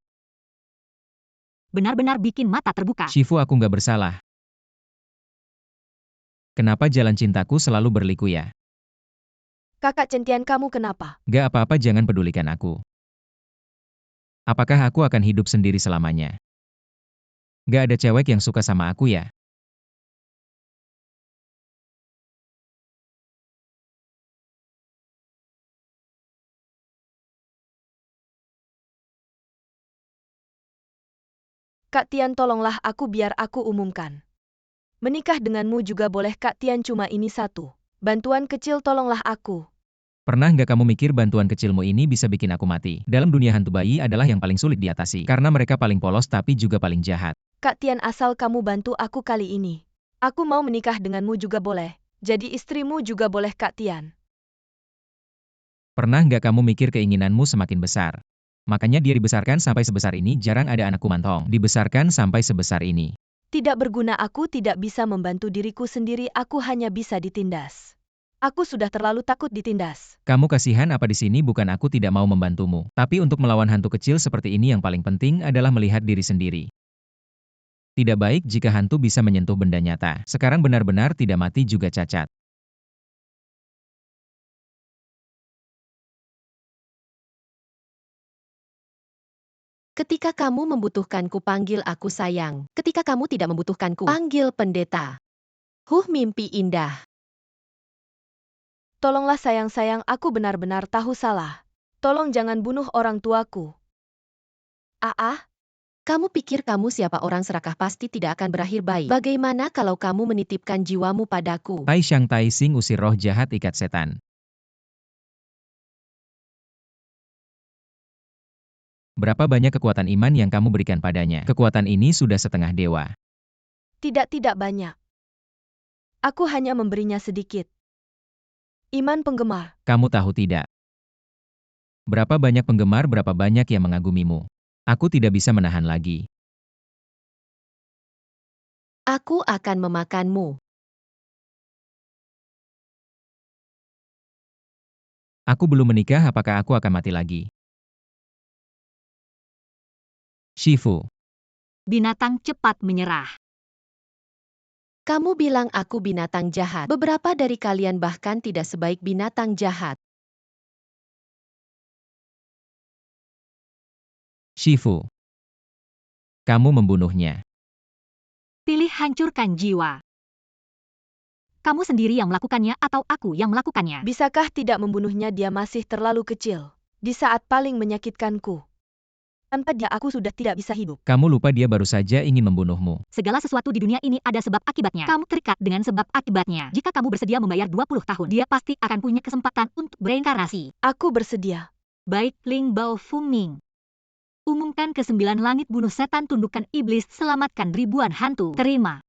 Benar-benar bikin mata terbuka. Shifu, aku nggak bersalah. Kenapa jalan cintaku selalu berliku ya? Kakak Centian, kamu kenapa? Gak apa-apa, jangan pedulikan aku. Apakah aku akan hidup sendiri selamanya? Gak ada cewek yang suka sama aku ya? Kak Tian, tolonglah aku biar aku umumkan. Menikah denganmu juga boleh, Kak Tian, cuma ini satu. Bantuan kecil, tolonglah aku. Pernah nggak kamu mikir bantuan kecilmu ini bisa bikin aku mati? Dalam dunia hantu, bayi adalah yang paling sulit diatasi. Karena mereka paling polos tapi juga paling jahat. Kak Tian, asal kamu bantu aku kali ini. Aku mau menikah denganmu juga boleh. Jadi istrimu juga boleh, Kak Tian. Pernah nggak kamu mikir keinginanmu semakin besar? Makanya dia dibesarkan sampai sebesar ini. Jarang ada anak kumantong dibesarkan sampai sebesar ini. Tidak berguna, aku tidak bisa membantu diriku sendiri, aku hanya bisa ditindas. Aku sudah terlalu takut ditindas. Kamu kasihan apa di sini? Bukan aku tidak mau membantumu. Tapi untuk melawan hantu kecil seperti ini yang paling penting adalah melihat diri sendiri. Tidak baik jika hantu bisa menyentuh benda nyata. Sekarang benar-benar tidak mati juga cacat. Ketika kamu membutuhkanku, panggil aku sayang. Ketika kamu tidak membutuhkanku, panggil pendeta. Mimpi indah. Tolonglah sayang-sayang, aku benar-benar tahu salah. Tolong jangan bunuh orang tuaku. Kamu pikir kamu siapa? Orang serakah pasti tidak akan berakhir baik. Bagaimana kalau kamu menitipkan jiwamu padaku? Tai Shang Tai Sing, usir roh jahat, ikat setan. Berapa banyak kekuatan iman yang kamu berikan padanya? Kekuatan ini sudah setengah dewa. Tidak banyak. Aku hanya memberinya sedikit. Iman penggemar. Kamu tahu tidak? Berapa banyak penggemar, berapa banyak yang mengagumimu. Aku tidak bisa menahan lagi. Aku akan memakanmu. Aku belum menikah, apakah aku akan mati lagi? Shifu. Binatang cepat menyerah. Kamu bilang aku binatang jahat. Beberapa dari kalian bahkan tidak sebaik binatang jahat. Shifu. Kamu membunuhnya. Pilih hancurkan jiwa. Kamu sendiri yang melakukannya atau aku yang melakukannya? Bisakah tidak membunuhnya, dia masih terlalu kecil. Di saat paling menyakitkanku. Tanpa dia aku sudah tidak bisa hidup. Kamu lupa dia baru saja ingin membunuhmu. Segala sesuatu di dunia ini ada sebab akibatnya. Kamu terikat dengan sebab akibatnya. Jika kamu bersedia membayar 20 tahun, dia pasti akan punya kesempatan untuk bereinkarnasi. Aku bersedia. Baik, Ling Bao Fuming. Umumkan ke 9 langit, bunuh setan, tundukkan iblis, selamatkan ribuan hantu. Terima.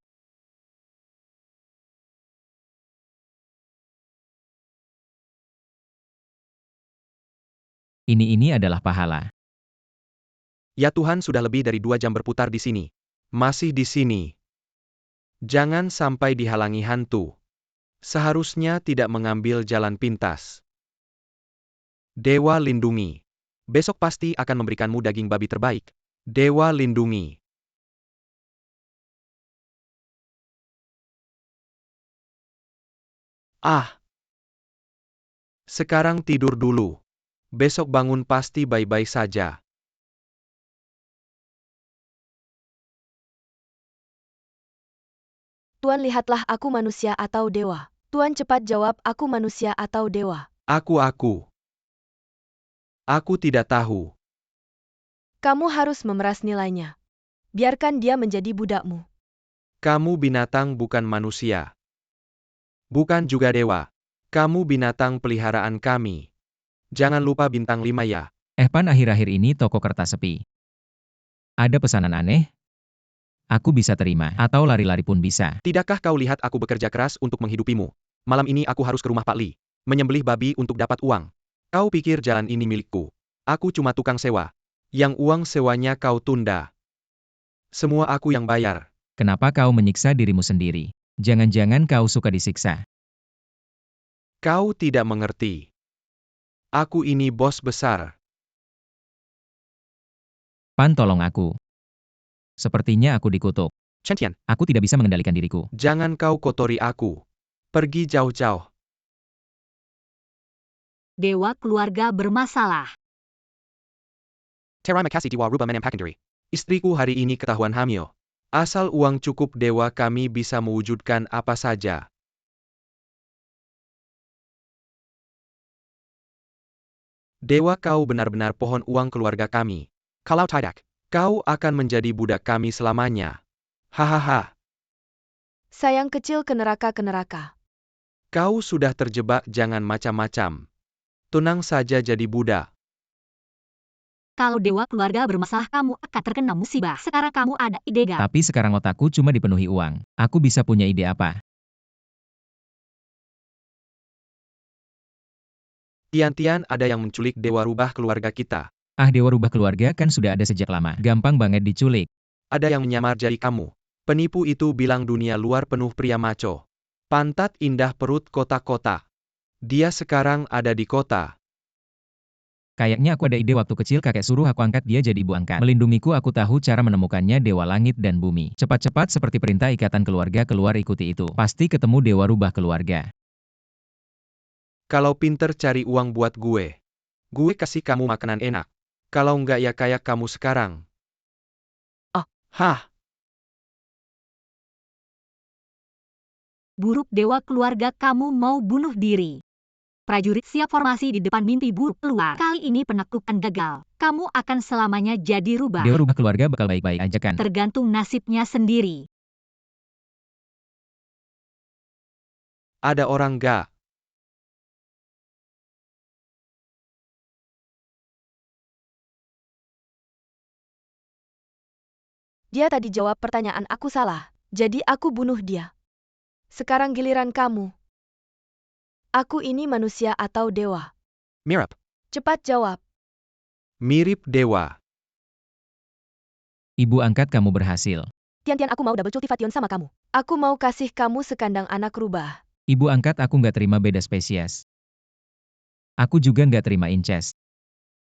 Ini adalah pahala. Ya Tuhan, sudah lebih dari 2 jam berputar di sini. Masih di sini. Jangan sampai dihalangi hantu. Seharusnya tidak mengambil jalan pintas. Dewa lindungi. Besok pasti akan memberikanmu daging babi terbaik. Dewa lindungi. Ah. Sekarang tidur dulu. Besok bangun pasti baik-baik saja. Tuan, lihatlah, aku manusia atau dewa. Tuan, cepat jawab, aku manusia atau dewa. Aku tidak tahu. Kamu harus memeras nilainya. Biarkan dia menjadi budakmu. Kamu binatang, bukan manusia. Bukan juga dewa. Kamu binatang peliharaan kami. Jangan lupa bintang 5 ya. Pan, akhir-akhir ini toko kertas sepi. Ada pesanan aneh? Aku bisa terima, atau lari-lari pun bisa. Tidakkah kau lihat aku bekerja keras untuk menghidupimu? Malam ini aku harus ke rumah Pak Li. Menyembelih babi untuk dapat uang. Kau pikir jalan ini milikku? Aku cuma tukang sewa. Yang uang sewanya kau tunda. Semua aku yang bayar. Kenapa kau menyiksa dirimu sendiri? Jangan-jangan kau suka disiksa. Kau tidak mengerti. Aku ini bos besar. Pan, tolong aku. Sepertinya aku dikutuk. Chen Tian, Aku tidak bisa mengendalikan diriku. jangan kau kotori aku. Pergi jauh-jauh. Dewa keluarga bermasalah. Terima kasih Dewa Rubah Menem Pakendari. Istriku hari ini ketahuan hamil. Asal uang cukup dewa, kami bisa mewujudkan apa saja. Dewa, kau benar-benar pohon uang keluarga kami. Kalau tidak, kau akan menjadi budak kami selamanya. Hahaha. Sayang kecil, ke neraka. Kau sudah terjebak, jangan macam-macam. Tenang saja jadi budak. Kalau dewa keluarga bermasalah, kamu akan terkena musibah. Sekarang kamu ada ide gak? Tapi sekarang otakku cuma dipenuhi uang. Aku bisa punya ide apa? Tian-Tian, ada yang menculik dewa rubah keluarga kita. Dewa rubah keluarga kan sudah ada sejak lama. Gampang banget diculik. Ada yang menyamar jadi kamu. Penipu itu bilang dunia luar penuh pria maco. Pantat indah, perut kotak-kotak. Dia sekarang ada di kota. Kayaknya aku ada ide, waktu kecil kakek suruh aku angkat dia jadi ibu angkat. Melindungiku, aku tahu cara menemukannya, dewa langit dan bumi. Cepat-cepat seperti perintah ikatan keluarga, keluar ikuti itu. Pasti ketemu dewa rubah keluarga. Kalau pinter cari uang buat gue kasih kamu makanan enak. Kalau enggak ya kayak kamu sekarang. Hah? Buruk, dewa keluarga kamu mau bunuh diri. Prajurit siap formasi di depan, mimpi buruk keluar. Kali ini penaklukan gagal. Kamu akan selamanya jadi rubah. Dewa rubah keluarga bakal baik-baik aja kan? Tergantung nasibnya sendiri. Ada orang gak? Dia tadi jawab pertanyaan aku salah. Jadi aku bunuh dia. Sekarang giliran kamu. Aku ini manusia atau dewa? Mirip. Cepat jawab. Mirip dewa. Ibu angkat kamu berhasil. Tian-Tian, aku mau double cultivation sama kamu. Aku mau kasih kamu sekandang anak rubah. Ibu angkat, aku nggak terima beda spesies. Aku juga nggak terima incest.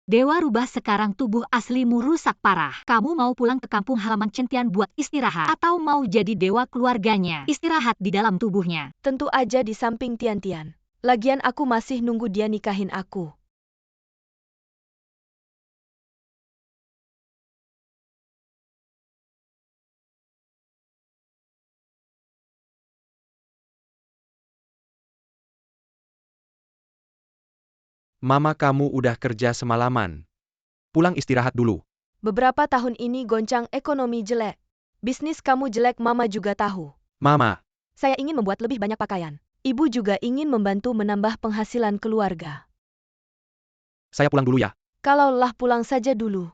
Dewa rubah, sekarang tubuh aslimu rusak parah. Kamu mau pulang ke kampung halaman Centian buat istirahat? Atau mau jadi dewa keluarganya? Istirahat di dalam tubuhnya. Tentu aja di samping Tian-Tian. Lagian aku masih nunggu dia nikahin aku. Mama kamu udah kerja semalaman. Pulang istirahat dulu. Beberapa tahun ini goncang ekonomi jelek. Bisnis kamu jelek, mama juga tahu. Mama, Saya ingin membuat lebih banyak pakaian. Ibu juga ingin membantu menambah penghasilan keluarga. saya pulang dulu ya. Kalau lelah, pulang saja dulu.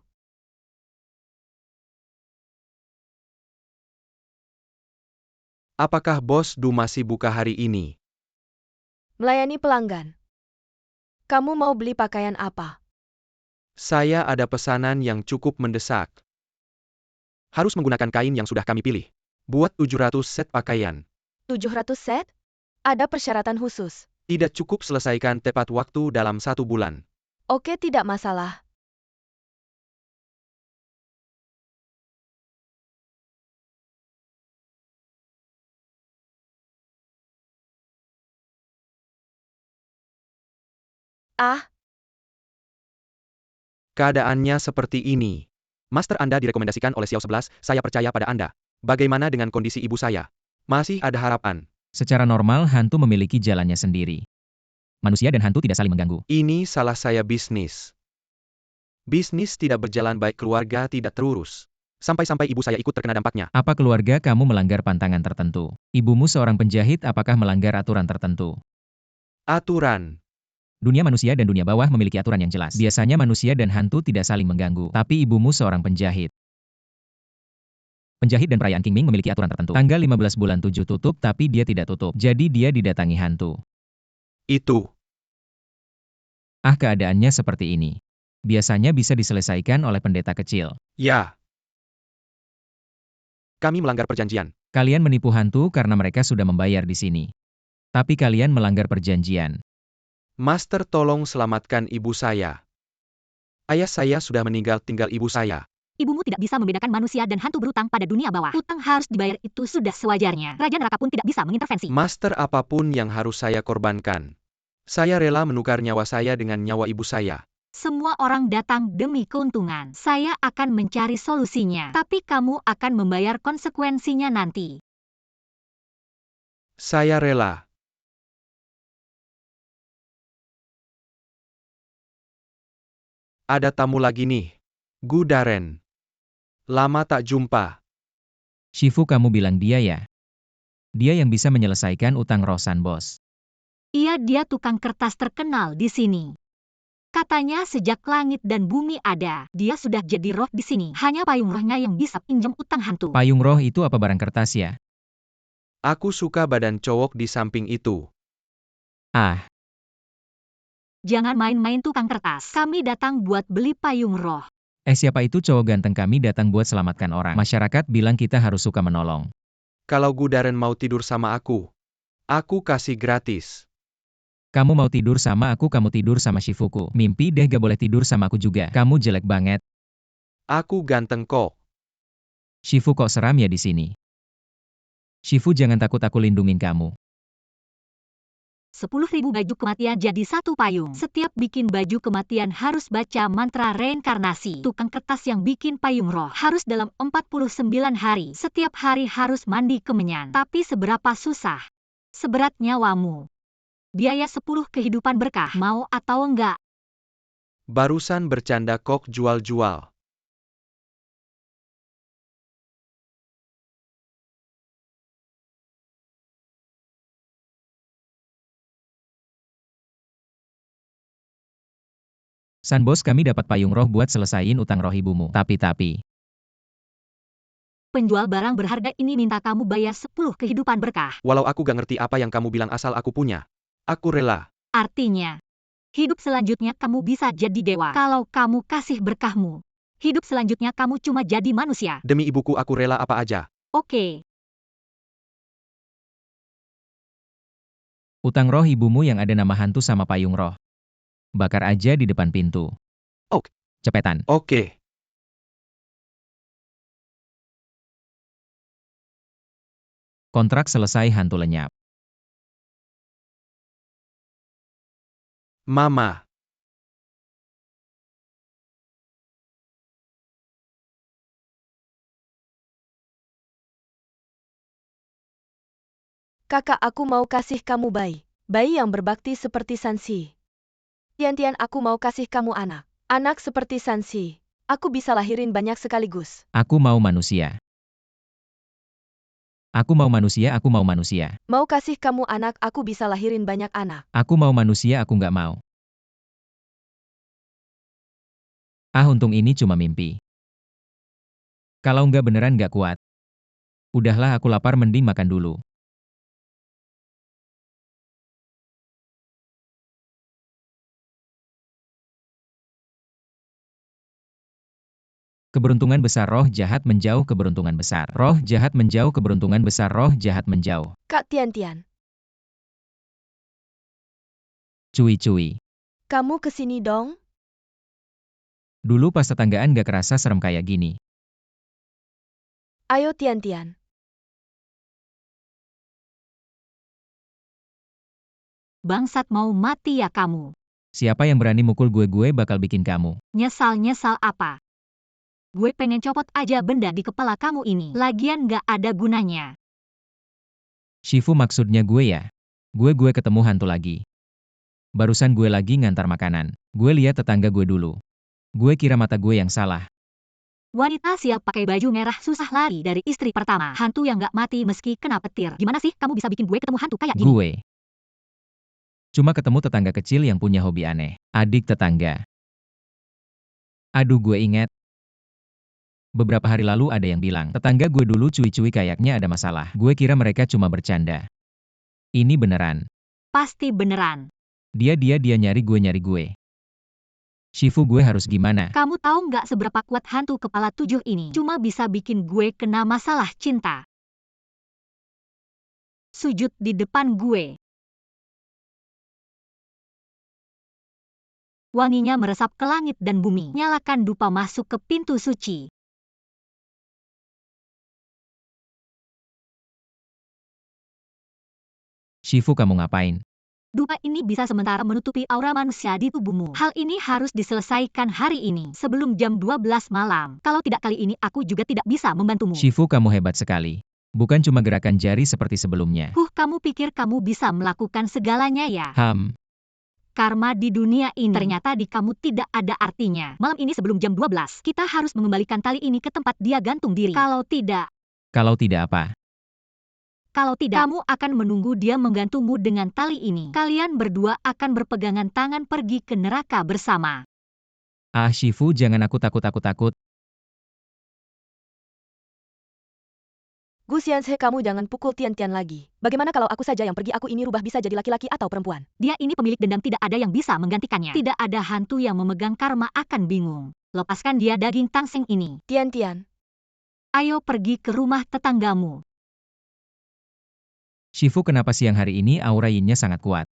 Apakah Bos Du masih buka hari ini? Melayani pelanggan. Kamu mau beli pakaian apa? Saya ada pesanan yang cukup mendesak. Harus menggunakan kain yang sudah kami pilih. Buat 700 set pakaian. 700 set? Ada persyaratan khusus. Tidak cukup selesaikan tepat waktu dalam 1 bulan. Oke, tidak masalah. Ah, Keadaannya seperti ini. Master Anda direkomendasikan oleh Xiao 11, saya percaya pada Anda. Bagaimana dengan kondisi ibu saya? Masih ada harapan. Secara normal, hantu memiliki jalannya sendiri. Manusia dan hantu tidak saling mengganggu. Ini salah saya bisnis. Bisnis tidak berjalan baik, keluarga tidak terurus. Sampai-sampai ibu saya ikut terkena dampaknya. Apa keluarga kamu melanggar pantangan tertentu? Ibumu seorang penjahit, apakah melanggar aturan tertentu? Aturan. Dunia manusia dan dunia bawah memiliki aturan yang jelas. Biasanya manusia dan hantu tidak saling mengganggu. Tapi ibumu seorang penjahit. Penjahit dan perayaan King Ming memiliki aturan tertentu. Tanggal 15 bulan 7 tutup, tapi dia tidak tutup. Jadi dia didatangi hantu. Itu. Keadaannya seperti ini. Biasanya bisa diselesaikan oleh pendeta kecil. Ya. Kami melanggar perjanjian. Kalian menipu hantu karena mereka sudah membayar di sini. Tapi kalian melanggar perjanjian. Master, tolong selamatkan ibu saya. Ayah saya sudah meninggal, tinggal ibu saya. Ibumu tidak bisa membedakan manusia dan hantu berutang pada dunia bawah. Utang harus dibayar, itu sudah sewajarnya. Raja neraka pun tidak bisa mengintervensi. Master, apapun yang harus saya korbankan. Saya rela menukar nyawa saya dengan nyawa ibu saya. Semua orang datang demi keuntungan. Saya akan mencari solusinya. Tapi kamu akan membayar konsekuensinya nanti. Saya rela. Ada tamu lagi nih. Gu Darren. Lama tak jumpa. Shifu, kamu bilang dia ya? Dia yang bisa menyelesaikan utang Rosan, bos. Iya, dia tukang kertas terkenal di sini. Katanya sejak langit dan bumi ada, dia sudah jadi roh di sini. Hanya payung rohnya yang bisa pinjam utang hantu. Payung roh itu apa, barang kertas ya? Aku suka badan cowok di samping itu. Ah, Jangan main-main tukang kertas. Kami datang buat beli payung roh. siapa itu cowok ganteng? Kami datang buat selamatkan orang. Masyarakat bilang kita harus suka menolong. Kalau Gu Darren mau tidur sama aku kasih gratis. Kamu mau tidur sama aku, kamu tidur sama Shifuku. Mimpi deh, gak boleh tidur sama aku juga. Kamu jelek banget. Aku ganteng kok. Shifu kok seram ya di sini. Shifu, jangan takut, aku lindungin kamu. 10.000 baju kematian jadi satu payung. Setiap bikin baju kematian harus baca mantra reinkarnasi. Tukang kertas yang bikin payung roh harus dalam 49 hari. Setiap hari harus mandi kemenyan. Tapi seberapa susah? Seberat nyawamu. Biaya 10 kehidupan berkah. Mau atau enggak? Barusan bercanda kok, jual-jual. San bos, kami dapat payung roh buat selesaiin utang roh ibumu. Tapi. penjual barang berharga ini minta kamu bayar 10 kehidupan berkah. Walau aku gak ngerti apa yang kamu bilang asal aku punya. Aku rela. Artinya, hidup selanjutnya kamu bisa jadi dewa. Kalau kamu kasih berkahmu, hidup selanjutnya kamu cuma jadi manusia. Demi ibuku aku rela apa aja. Oke. Utang roh ibumu yang ada nama hantu sama payung roh. Bakar aja di depan pintu. Oke. Cepetan. Oke. Kontrak selesai, hantu lenyap. Mama. Kakak, aku mau kasih kamu bayi. Bayi yang berbakti seperti Sansi. Tian-Tian, aku mau kasih kamu anak. Anak seperti Sansi. Aku bisa lahirin banyak sekaligus. Aku mau manusia. Aku mau manusia, aku mau manusia. Mau kasih kamu anak, aku bisa lahirin banyak anak. Aku mau manusia, aku nggak mau. Ah, untung ini cuma mimpi. Kalau nggak beneran nggak kuat. Udahlah, aku lapar, mending makan dulu. Keberuntungan besar, roh jahat menjauh, keberuntungan besar. Roh jahat menjauh, keberuntungan besar, roh jahat menjauh. Kak Tian-Tian, Cuy-cuy. kamu kesini dong? Dulu pas tetanggaan gak kerasa serem kayak gini. Ayo Tian-Tian. Bangsat, mau mati ya kamu. Siapa yang berani mukul gue bakal bikin kamu. Nyesal apa? Gue pengen copot aja benda di kepala kamu ini. Lagian gak ada gunanya. Shifu, maksudnya gue ya? Gue ketemu hantu lagi. Barusan gue lagi ngantar makanan. Gue lihat tetangga gue dulu. Gue kira mata gue yang salah. Wanita siap pakai baju merah susah lari dari istri pertama. Hantu yang gak mati meski kena petir. Gimana sih kamu bisa bikin gue ketemu hantu kayak gini? Gue cuma ketemu tetangga kecil yang punya hobi aneh. Adik tetangga. Aduh, gue inget. Beberapa hari lalu ada yang bilang, tetangga gue dulu cuy-cuy kayaknya ada masalah. Gue kira mereka cuma bercanda. Ini beneran. Pasti beneran. Dia nyari gue. Shifu, gue harus gimana? Kamu tahu nggak seberapa kuat hantu kepala 7 ini? Cuma bisa bikin gue kena masalah cinta. Sujud di depan gue. Wanginya meresap ke langit dan bumi. Nyalakan dupa, masuk ke pintu suci. Shifu, kamu ngapain? Dupa ini bisa sementara menutupi aura manusia di tubuhmu. Hal ini harus diselesaikan hari ini, sebelum jam 12 malam. Kalau tidak, kali ini aku juga tidak bisa membantumu. Shifu, kamu hebat sekali. Bukan cuma gerakan jari seperti sebelumnya. Kamu pikir kamu bisa melakukan segalanya ya? Karma di dunia ini ternyata di kamu tidak ada artinya. Malam ini sebelum jam 12, kita harus mengembalikan tali ini ke tempat dia gantung diri. Kalau tidak apa? Kalau tidak, kamu akan menunggu dia menggantungmu dengan tali ini. Kalian berdua akan berpegangan tangan pergi ke neraka bersama. Ah, Shifu, jangan, aku takut. Gu Xianzhe, kamu jangan pukul Tian-Tian lagi. Bagaimana kalau aku saja yang pergi? Aku ini rubah bisa jadi laki-laki atau perempuan. Dia ini pemilik dendam, tidak ada yang bisa menggantikannya. Tidak ada hantu yang memegang karma akan bingung. Lepaskan dia, daging tangseng ini. Tian-Tian. Ayo pergi ke rumah tetanggamu. Shifu, kenapa siang hari ini aura yin-nya sangat kuat?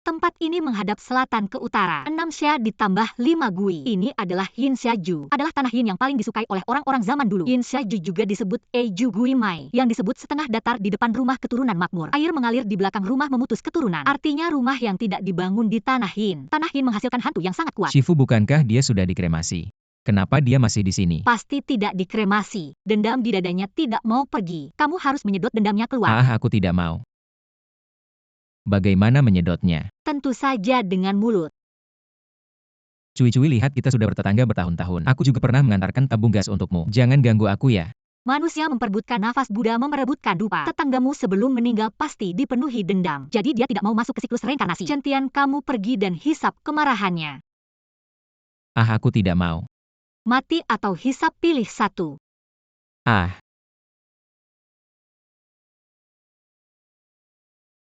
Tempat ini menghadap selatan ke utara. 6 xia ditambah 5 gui. Ini adalah Yin Xiaju. Adalah tanah yin yang paling disukai oleh orang-orang zaman dulu. Yin Xiaju juga disebut Eju Gui Mai, yang disebut setengah datar di depan rumah keturunan makmur. Air mengalir di belakang rumah memutus keturunan. Artinya rumah yang tidak dibangun di tanah yin. Tanah yin menghasilkan hantu yang sangat kuat. Shifu, bukankah dia sudah dikremasi? Kenapa dia masih di sini? Pasti tidak dikremasi. Dendam di dadanya tidak mau pergi. Kamu harus menyedot dendamnya keluar. Ah, aku tidak mau. Bagaimana menyedotnya? Tentu saja dengan mulut. Cuy-cuy, lihat, kita sudah bertetangga bertahun-tahun. Aku juga pernah mengantarkan tabung gas untukmu. Jangan ganggu aku ya. Manusia memperebutkan nafas, Buddha memerebutkan dupa. Tetanggamu sebelum meninggal pasti dipenuhi dendam. Jadi dia tidak mau masuk ke siklus reinkarnasi. Tian-Tian, kamu pergi dan hisap kemarahannya. Ah, aku tidak mau. Mati atau hisap, pilih satu. Ah.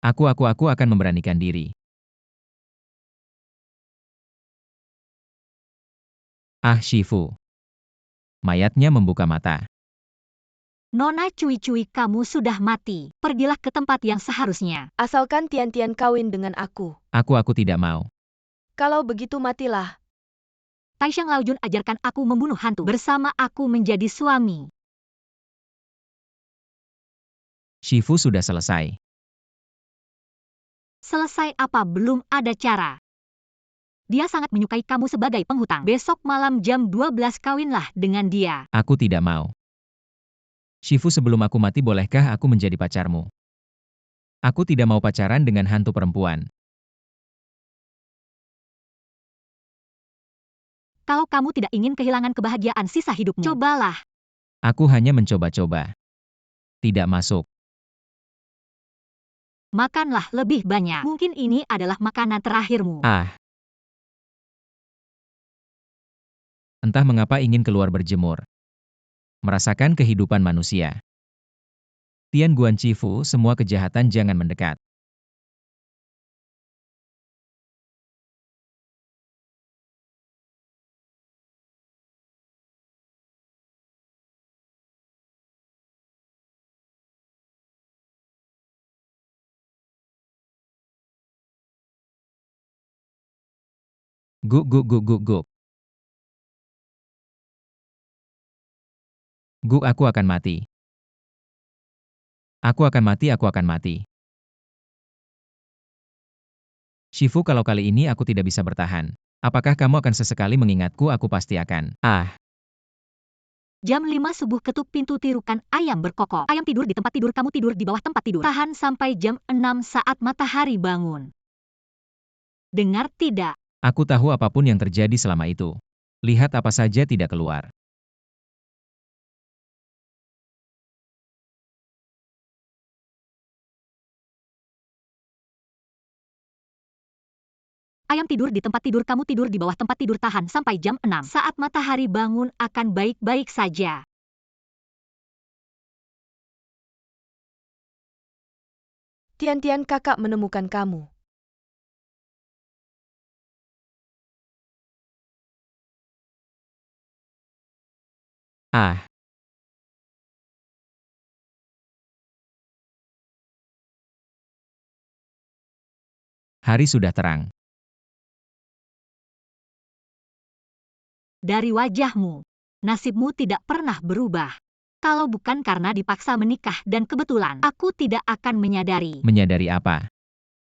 Aku akan memberanikan diri. Ah, Shifu. Mayatnya membuka mata. Nona Cui-Cui, kamu sudah mati. Pergilah ke tempat yang seharusnya. Asalkan Tian-Tian kawin dengan aku. Aku tidak mau. Kalau begitu matilah. Taishang Laojun ajarkan aku membunuh hantu. Bersama aku menjadi suami. Shifu sudah selesai. Selesai apa, belum ada cara. Dia sangat menyukai kamu sebagai penghutang. Besok malam jam 12 kawinlah dengan dia. Aku tidak mau. Shifu, sebelum aku mati bolehkah aku menjadi pacarmu? Aku tidak mau pacaran dengan hantu perempuan. Kalau kamu tidak ingin kehilangan kebahagiaan sisa hidupmu, cobalah. Aku hanya mencoba-coba. Tidak masuk. Makanlah lebih banyak. Mungkin ini adalah makanan terakhirmu. Ah. Entah mengapa ingin keluar berjemur. Merasakan kehidupan manusia. Tian Guan Shifu, semua kejahatan jangan mendekat. Guk guk guk guk guk. Guk, aku akan mati. Aku akan mati. Shifu, kalau kali ini aku tidak bisa bertahan. Apakah kamu akan sesekali mengingatku? Aku pasti akan. Ah. Jam 5 subuh, ketuk pintu, tirukan ayam berkokok. Ayam tidur di tempat tidur, kamu tidur di bawah tempat tidur. Tahan sampai jam 6 saat matahari bangun. Dengar tidak? Aku tahu apapun yang terjadi selama itu. Lihat apa saja tidak keluar. Ayam tidur di tempat tidur, kamu tidur di bawah tempat tidur. Tahan sampai jam 6. Saat matahari bangun akan baik-baik saja. Tian-Tian, kakak menemukan kamu. Ah. Hari sudah terang. Dari wajahmu, nasibmu tidak pernah berubah. Kalau bukan karena dipaksa menikah dan kebetulan, aku tidak akan menyadari. Menyadari apa?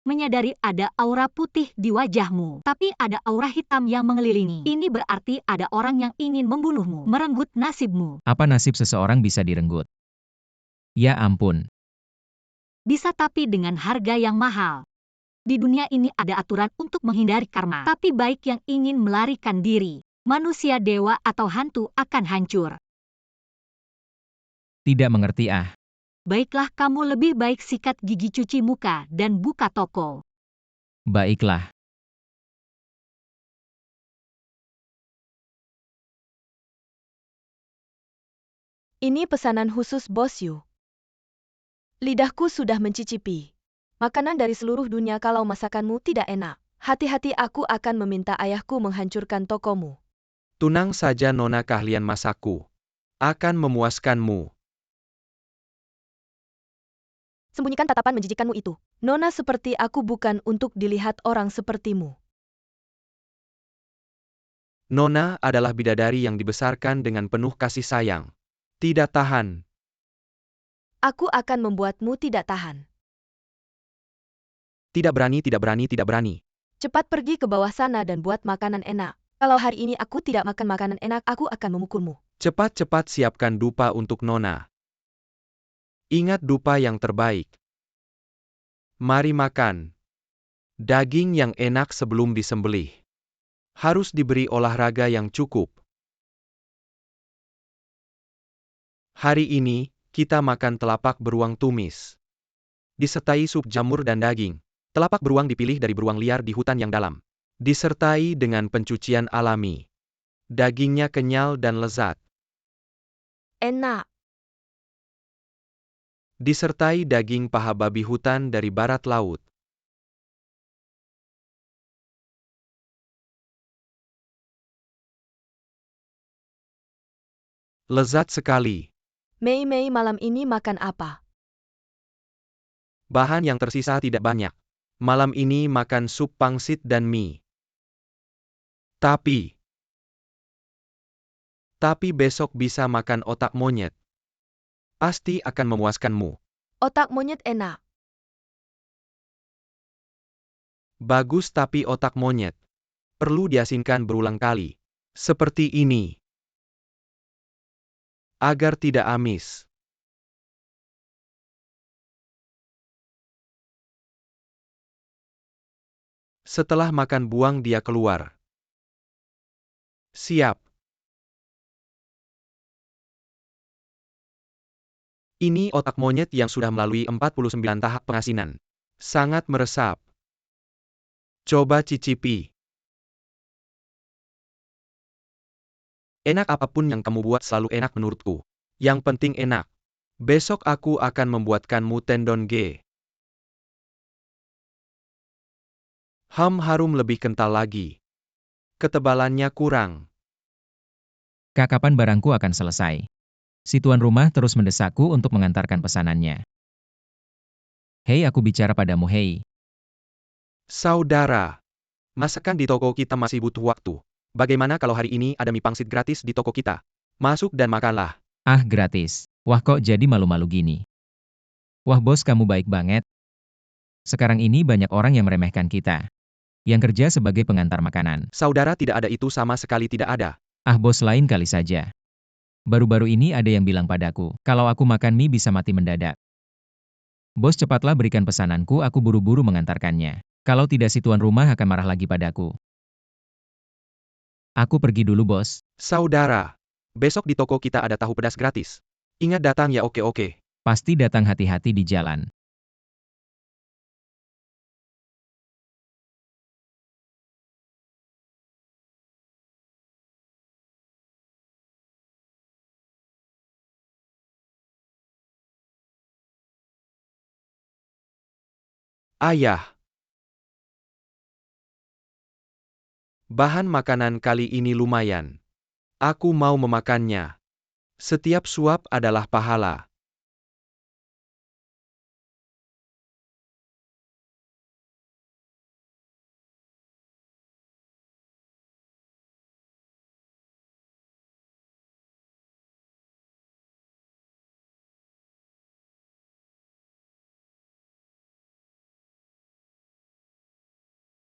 Menyadari ada aura putih di wajahmu, tapi ada aura hitam yang mengelilingi. Ini berarti ada orang yang ingin membunuhmu, merenggut nasibmu. Apa nasib seseorang bisa direnggut? Ya ampun. Bisa, tapi dengan harga yang mahal. Di dunia ini ada aturan untuk menghindari karma, tapi baik yang ingin melarikan diri. Manusia, dewa, atau hantu akan hancur. Tidak mengerti ah. Baiklah, kamu lebih baik sikat gigi, cuci muka, dan buka toko. Baiklah. Ini pesanan khusus Bos Yu. Lidahku sudah mencicipi makanan dari seluruh dunia. Kalau masakanmu tidak enak, hati-hati, aku akan meminta ayahku menghancurkan tokomu. Tunang saja Nona, keahlian masakku akan memuaskanmu. Sembunyikan tatapan menjijikkanmu itu. Nona seperti aku bukan untuk dilihat orang sepertimu. Nona adalah bidadari yang dibesarkan dengan penuh kasih sayang. Tidak tahan. Aku akan membuatmu tidak tahan. Tidak berani, tidak berani, tidak berani. Cepat pergi ke bawah sana dan buat makanan enak. Kalau hari ini aku tidak makan makanan enak, aku akan memukulmu. Cepat-cepat siapkan dupa untuk Nona. Ingat, dupa yang terbaik. Mari makan. Daging yang enak sebelum disembelih. Harus diberi olahraga yang cukup. Hari ini, kita makan telapak beruang tumis. Disertai sup jamur dan daging. Telapak beruang dipilih dari beruang liar di hutan yang dalam. Disertai dengan pencucian alami. Dagingnya kenyal dan lezat. Enak. disertai daging paha babi hutan dari barat laut. Lezat sekali. Mei malam ini makan apa? Bahan yang tersisa tidak banyak. Malam ini makan sup pangsit dan mie. Tapi besok bisa makan otak monyet. Pasti akan memuaskanmu. Otak monyet enak. Bagus, tapi otak monyet perlu diasinkan berulang kali. Seperti ini. Agar tidak amis. Setelah makan buang dia keluar. Siap. Ini otak monyet yang sudah melalui 49 tahap pengasinan. Sangat meresap. Coba cicipi. Enak, apapun yang kamu buat selalu enak menurutku. Yang penting enak. Besok aku akan membuatkanmu tendon G. Harum lebih kental lagi. Ketebalannya kurang. Kak, kapan barangku akan selesai? Si tuan rumah terus mendesakku untuk mengantarkan pesanannya. Hei, aku bicara padamu, hei. Saudara, masakan di toko kita masih butuh waktu. Bagaimana kalau hari ini ada mie pangsit gratis di toko kita? Masuk dan makanlah. Ah, gratis. Wah, kok jadi malu-malu gini? Wah, bos, kamu baik banget. Sekarang ini banyak orang yang meremehkan kita. Yang kerja sebagai pengantar makanan. Saudara, tidak ada itu, sama sekali tidak ada. Ah, bos, lain kali saja. Baru-baru ini ada yang bilang padaku, kalau aku makan mie bisa mati mendadak. Bos, cepatlah berikan pesananku, aku buru-buru mengantarkannya. Kalau tidak, si tuan rumah akan marah lagi padaku. Aku pergi dulu, bos. Saudara, besok di toko kita ada tahu pedas gratis. Ingat datang ya, oke. Pasti datang, hati-hati di jalan. Ayah. Bahan makanan kali ini lumayan. Aku mau memakannya. Setiap suap adalah pahala.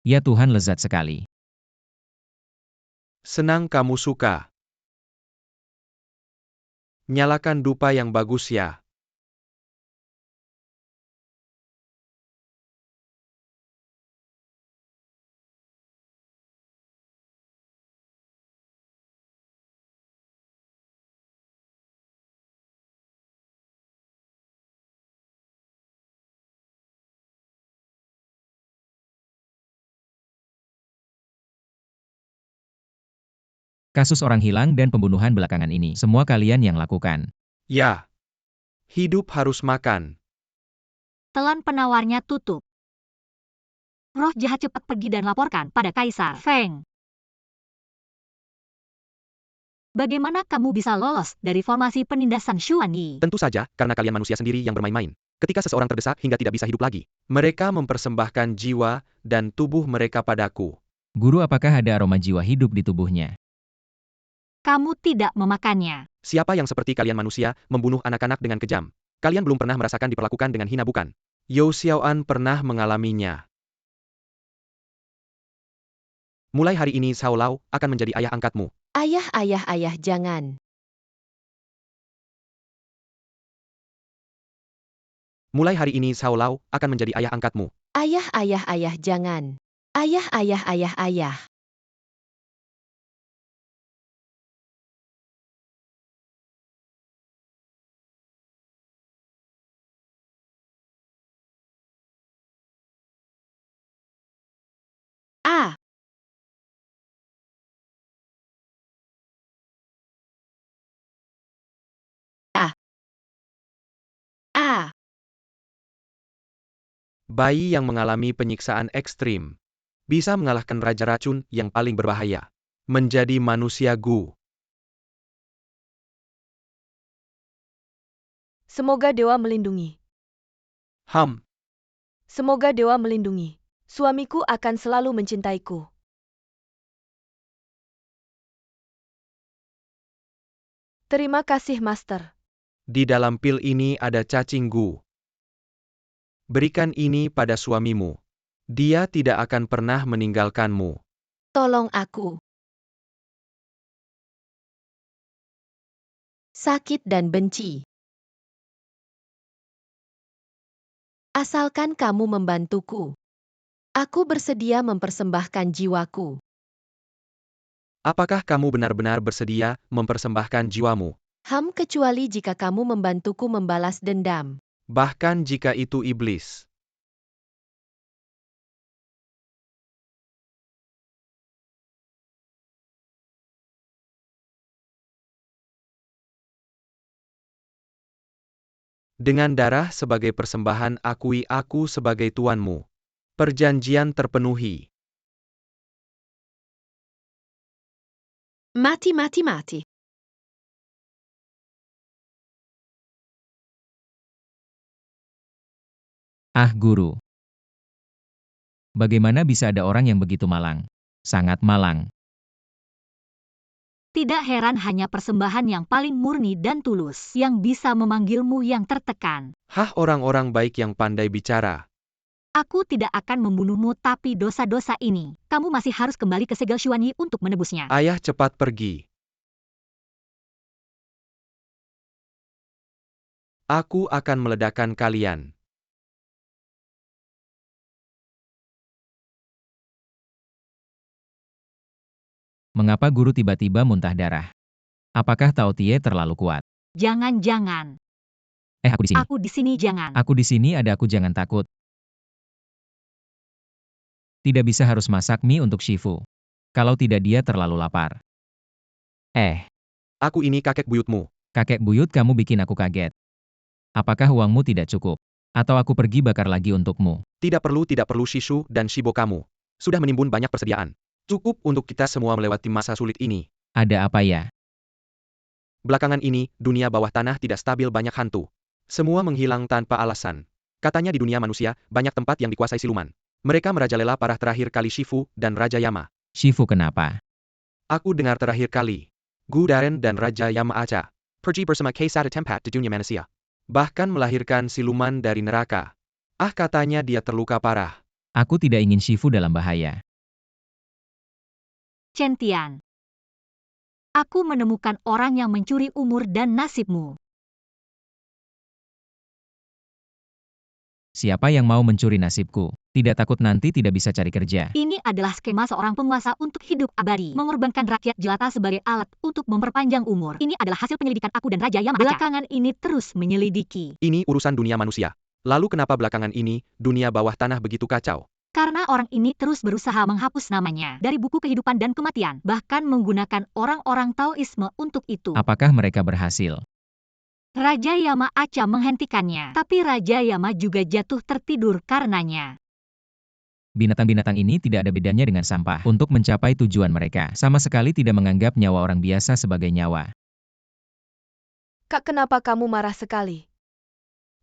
Ya Tuhan, lezat sekali. Senang kamu suka. Nyalakan dupa yang bagus ya. Kasus orang hilang dan pembunuhan belakangan ini, semua kalian yang lakukan. Ya. Hidup harus makan. Telan penawarnya tutup. Roh jahat cepat pergi dan laporkan pada Kaisar Feng. Bagaimana kamu bisa lolos dari formasi penindasan Xuan Yi? Tentu saja, karena kalian manusia sendiri yang bermain-main. Ketika seseorang terdesak hingga tidak bisa hidup lagi, mereka mempersembahkan jiwa dan tubuh mereka padaku. Guru, apakah ada aroma jiwa hidup di tubuhnya? Kamu tidak memakannya. Siapa yang seperti kalian manusia, membunuh anak-anak dengan kejam? Kalian belum pernah merasakan diperlakukan dengan hina, bukan? Yao Xiaoan pernah mengalaminya. Mulai hari ini Cao Lao akan menjadi ayah angkatmu. Ayah, jangan. Mulai hari ini Cao Lao akan menjadi ayah angkatmu. Ayah, jangan. Ayah. Ah, ah. Bayi yang mengalami penyiksaan ekstrim bisa mengalahkan raja racun yang paling berbahaya. Menjadi manusia Gu. Semoga dewa melindungi. Semoga dewa melindungi. Suamiku akan selalu mencintaiku. Terima kasih, Master. Di dalam pil ini ada cacing Gu. Berikan ini pada suamimu. Dia tidak akan pernah meninggalkanmu. Tolong aku. Sakit dan benci. Asalkan kamu membantuku. Aku bersedia mempersembahkan jiwaku. Apakah kamu benar-benar bersedia mempersembahkan jiwamu? Kecuali jika kamu membantuku membalas dendam. Bahkan jika itu iblis. Dengan darah sebagai persembahan akui aku sebagai tuanmu. Perjanjian terpenuhi. Mati, mati, mati. Ah, guru. Bagaimana bisa ada orang yang begitu malang? Sangat malang. Tidak heran hanya persembahan yang paling murni dan tulus yang bisa memanggilmu yang tertekan. Orang-orang baik yang pandai bicara. Aku tidak akan membunuhmu, tapi dosa-dosa ini, kamu masih harus kembali ke segel Xuanyi untuk menebusnya. Ayah cepat pergi. Aku akan meledakkan kalian. Mengapa guru tiba-tiba muntah darah? Apakah Tao Tie terlalu kuat? Jangan-jangan. Aku di sini. Aku di sini, jangan. Aku di sini, ada aku, jangan takut. Tidak bisa harus masak mie untuk Shifu. Kalau tidak dia terlalu lapar. Aku ini kakek buyutmu. Kakek buyut, kamu bikin aku kaget. Apakah uangmu tidak cukup? Atau aku pergi bakar lagi untukmu? Tidak perlu Shishu dan Shibo kamu. Sudah menimbun banyak persediaan. Cukup untuk kita semua melewati masa sulit ini. Ada apa ya? Belakangan ini, dunia bawah tanah tidak stabil, banyak hantu. Semua menghilang tanpa alasan. Katanya di dunia manusia, banyak tempat yang dikuasai siluman. Mereka merajalela parah terakhir kali Shifu dan Raja Yama. Shifu kenapa? Aku dengar terakhir kali. Gu Daren dan Raja Yama Aca pergi bersama Kaisar Tempat di dunia manusia. Bahkan melahirkan siluman dari neraka. Katanya dia terluka parah. Aku tidak ingin Shifu dalam bahaya. Chen Tian. Aku menemukan orang yang mencuri umur dan nasibmu. Siapa yang mau mencuri nasibku? Tidak takut nanti tidak bisa cari kerja. Ini adalah skema seorang penguasa untuk hidup abadi. Mengorbankan rakyat jelata sebagai alat untuk memperpanjang umur. Ini adalah hasil penyelidikan aku dan Raja Yama Aca. Belakangan ini terus menyelidiki. Ini urusan dunia manusia. Lalu kenapa belakangan ini, dunia bawah tanah begitu kacau? Karena orang ini terus berusaha menghapus namanya dari buku kehidupan dan kematian, bahkan menggunakan orang-orang Taoisme untuk itu. Apakah mereka berhasil? Raja Yama Aca menghentikannya, tapi Raja Yama juga jatuh tertidur karenanya. Binatang-binatang ini tidak ada bedanya dengan sampah. Untuk mencapai tujuan mereka, sama sekali tidak menganggap nyawa orang biasa sebagai nyawa. Kak, kenapa kamu marah sekali?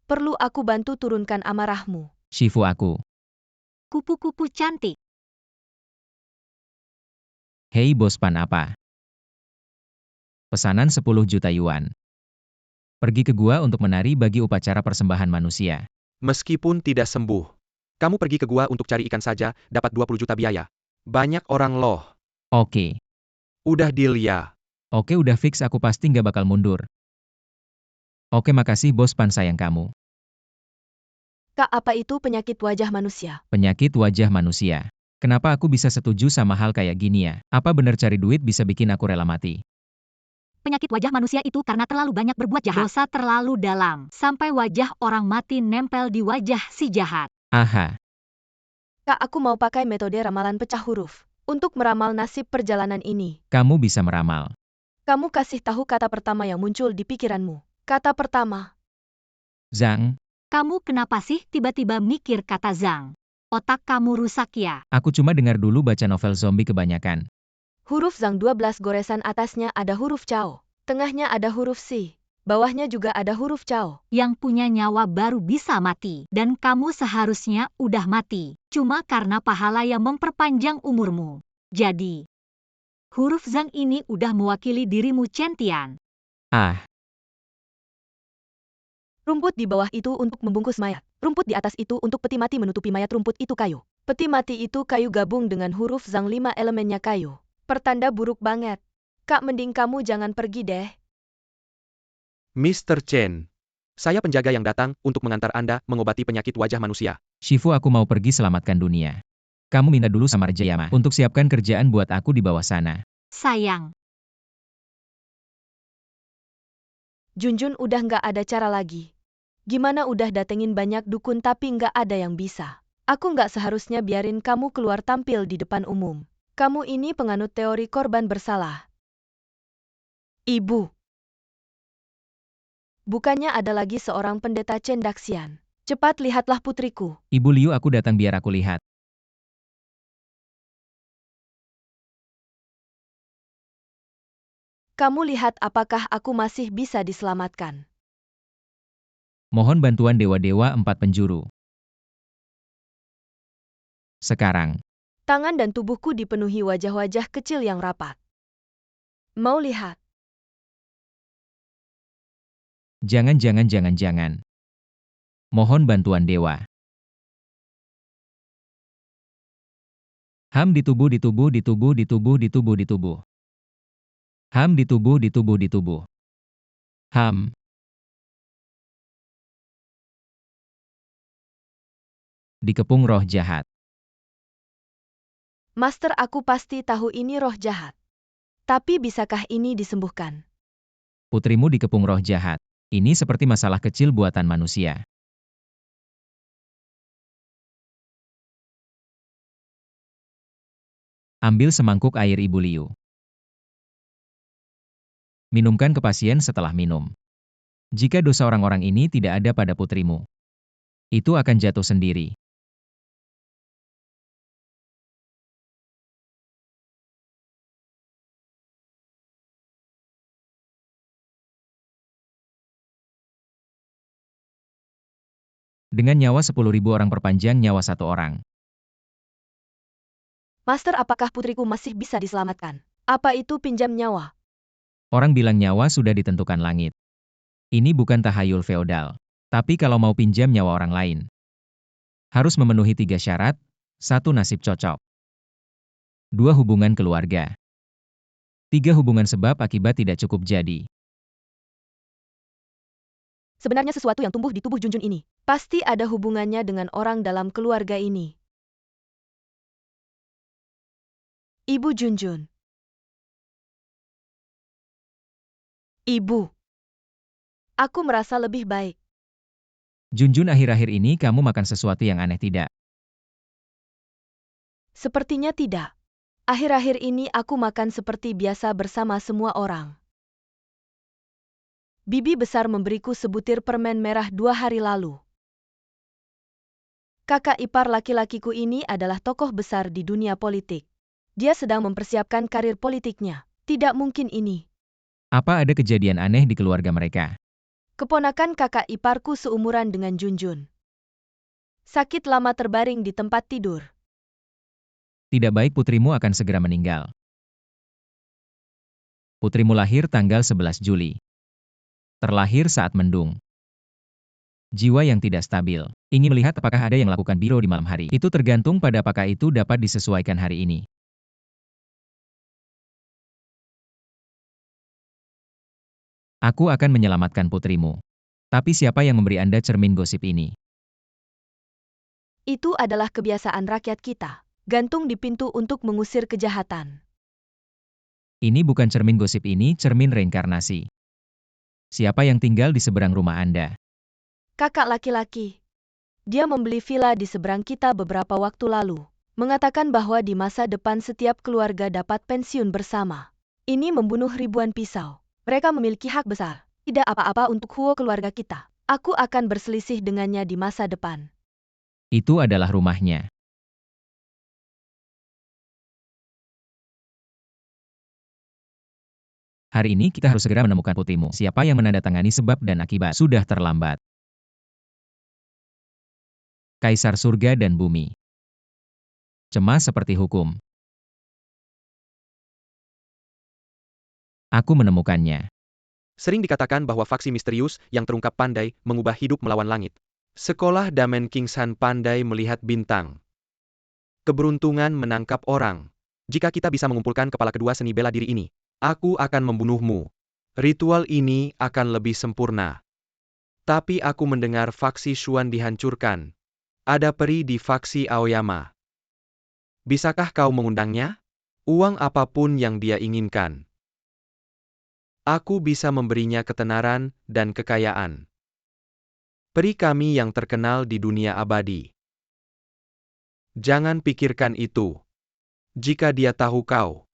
Perlu aku bantu turunkan amarahmu? Shifu aku. Kupu-kupu cantik. Hei bos Pan, apa? Pesanan 10 juta yuan. Pergi ke gua untuk menari bagi upacara persembahan manusia. Meskipun tidak sembuh. Kamu pergi ke gua untuk cari ikan saja, dapat 20 juta biaya. Banyak orang loh. Oke. Udah deal ya. Oke, udah fix, aku pasti nggak bakal mundur. Oke, makasih bos Pan, sayang kamu. Kak, apa itu penyakit wajah manusia? Penyakit wajah manusia. Kenapa aku bisa setuju sama hal kayak gini ya? Apa bener cari duit bisa bikin aku rela mati? Penyakit wajah manusia itu karena terlalu banyak berbuat jahat. Dosa terlalu dalam, sampai wajah orang mati nempel di wajah si jahat. Aha. Kak, aku mau pakai metode ramalan pecah huruf untuk meramal nasib perjalanan ini. Kamu bisa meramal. Kamu kasih tahu kata pertama yang muncul di pikiranmu. Kata pertama. Zhang. Kamu kenapa sih tiba-tiba mikir kata Zhang? Otak kamu rusak ya? Aku cuma dengar dulu baca novel zombie kebanyakan. Huruf Zhang 12 goresan atasnya ada huruf Cao. Tengahnya ada huruf Si. Bawahnya juga ada huruf Cao. Yang punya nyawa baru bisa mati. Dan kamu seharusnya udah mati. Cuma karena pahala yang memperpanjang umurmu. Jadi, huruf Zhang ini udah mewakili dirimu Chen Tian. Ah, Rumput di bawah itu untuk membungkus mayat. Rumput di atas itu untuk peti mati menutupi mayat. Rumput itu kayu. Peti mati itu kayu gabung dengan huruf Zhang 5 elemennya kayu. Pertanda buruk banget. Kak, mending kamu jangan pergi deh. Mr. Chen. Saya penjaga yang datang untuk mengantar Anda mengobati penyakit wajah manusia. Shifu, aku mau pergi selamatkan dunia. Kamu minta dulu sama Raja Yama untuk siapkan kerjaan buat aku di bawah sana. Sayang, Junjun udah nggak ada cara lagi. Gimana udah datengin banyak dukun tapi nggak ada yang bisa. Aku nggak seharusnya biarin kamu keluar tampil di depan umum. Kamu ini penganut teori korban bersalah. Ibu. Bukannya ada lagi seorang pendeta Chen Daxian. Cepat lihatlah putriku. Ibu Liu, aku datang biar aku lihat. Kamu lihat apakah aku masih bisa diselamatkan. Mohon bantuan dewa-dewa 4 penjuru. Sekarang, Tangan dan tubuhku dipenuhi wajah-wajah kecil yang rapat. Mau lihat? jangan. Mohon bantuan dewa. Ham di tubuh. Ham di tubuh. Ham. Dikepung roh jahat. Master, aku pasti tahu ini roh jahat. Tapi bisakah ini disembuhkan? Putrimu dikepung roh jahat. Ini seperti masalah kecil buatan manusia. Ambil semangkuk air Ibu Liu. Minumkan ke pasien setelah minum. Jika dosa orang-orang ini tidak ada pada putrimu, itu akan jatuh sendiri. Dengan nyawa 10.000 orang perpanjang nyawa 1 orang. Master, apakah putriku masih bisa diselamatkan? Apa itu pinjam nyawa? Orang bilang nyawa sudah ditentukan langit. Ini bukan tahayul feodal. Tapi kalau mau pinjam nyawa orang lain, harus memenuhi 3 syarat, 1 nasib cocok, 2 hubungan keluarga, 3 hubungan sebab akibat tidak cukup jadi. Sebenarnya sesuatu yang tumbuh di tubuh Junjun ini, pasti ada hubungannya dengan orang dalam keluarga ini. Ibu Junjun. Ibu. Aku merasa lebih baik. Junjun, akhir-akhir ini kamu makan sesuatu yang aneh tidak? Sepertinya tidak. Akhir-akhir ini aku makan seperti biasa bersama semua orang. Bibi besar memberiku sebutir permen merah 2 hari lalu. Kakak ipar laki-lakiku ini adalah tokoh besar di dunia politik. Dia sedang mempersiapkan karir politiknya. Tidak mungkin ini. Apa ada kejadian aneh di keluarga mereka? Keponakan kakak iparku seumuran dengan Junjun. Sakit lama terbaring di tempat tidur. Tidak baik, putrimu akan segera meninggal. Putrimu lahir tanggal 11 Juli. Terlahir saat mendung. Jiwa yang tidak stabil. Ingin melihat apakah ada yang melakukan biro di malam hari. Itu tergantung pada apakah itu dapat disesuaikan hari ini. Aku akan menyelamatkan putrimu. Tapi siapa yang memberi Anda cermin gosip ini? Itu adalah kebiasaan rakyat kita. Gantung di pintu untuk mengusir kejahatan. Ini bukan cermin gosip, ini cermin reinkarnasi. Siapa yang tinggal di seberang rumah Anda? Kakak laki-laki. Dia membeli villa di seberang kita beberapa waktu lalu. Mengatakan bahwa di masa depan setiap keluarga dapat pensiun bersama. Ini membunuh ribuan pisau. Mereka memiliki hak besar. Tidak apa-apa untuk keluarga kita. Aku akan berselisih dengannya di masa depan. Itu adalah rumahnya. Hari ini kita harus segera menemukan putrimu. Siapa yang menandatangani sebab dan akibat? Sudah terlambat. Kaisar surga dan bumi. Cemas seperti hukum. Aku menemukannya. Sering dikatakan bahwa faksi misterius yang terungkap pandai mengubah hidup melawan langit. Sekolah Damen Kingsan pandai melihat bintang. Keberuntungan menangkap orang. Jika kita bisa mengumpulkan kepala kedua seni bela diri ini, aku akan membunuhmu. Ritual ini akan lebih sempurna. Tapi aku mendengar faksi Shuan dihancurkan. Ada peri di faksi Aoyama. Bisakah kau mengundangnya? Uang apapun yang dia inginkan. Aku bisa memberinya ketenaran dan kekayaan. Peri kami yang terkenal di dunia abadi. Jangan pikirkan itu. Jika dia tahu kau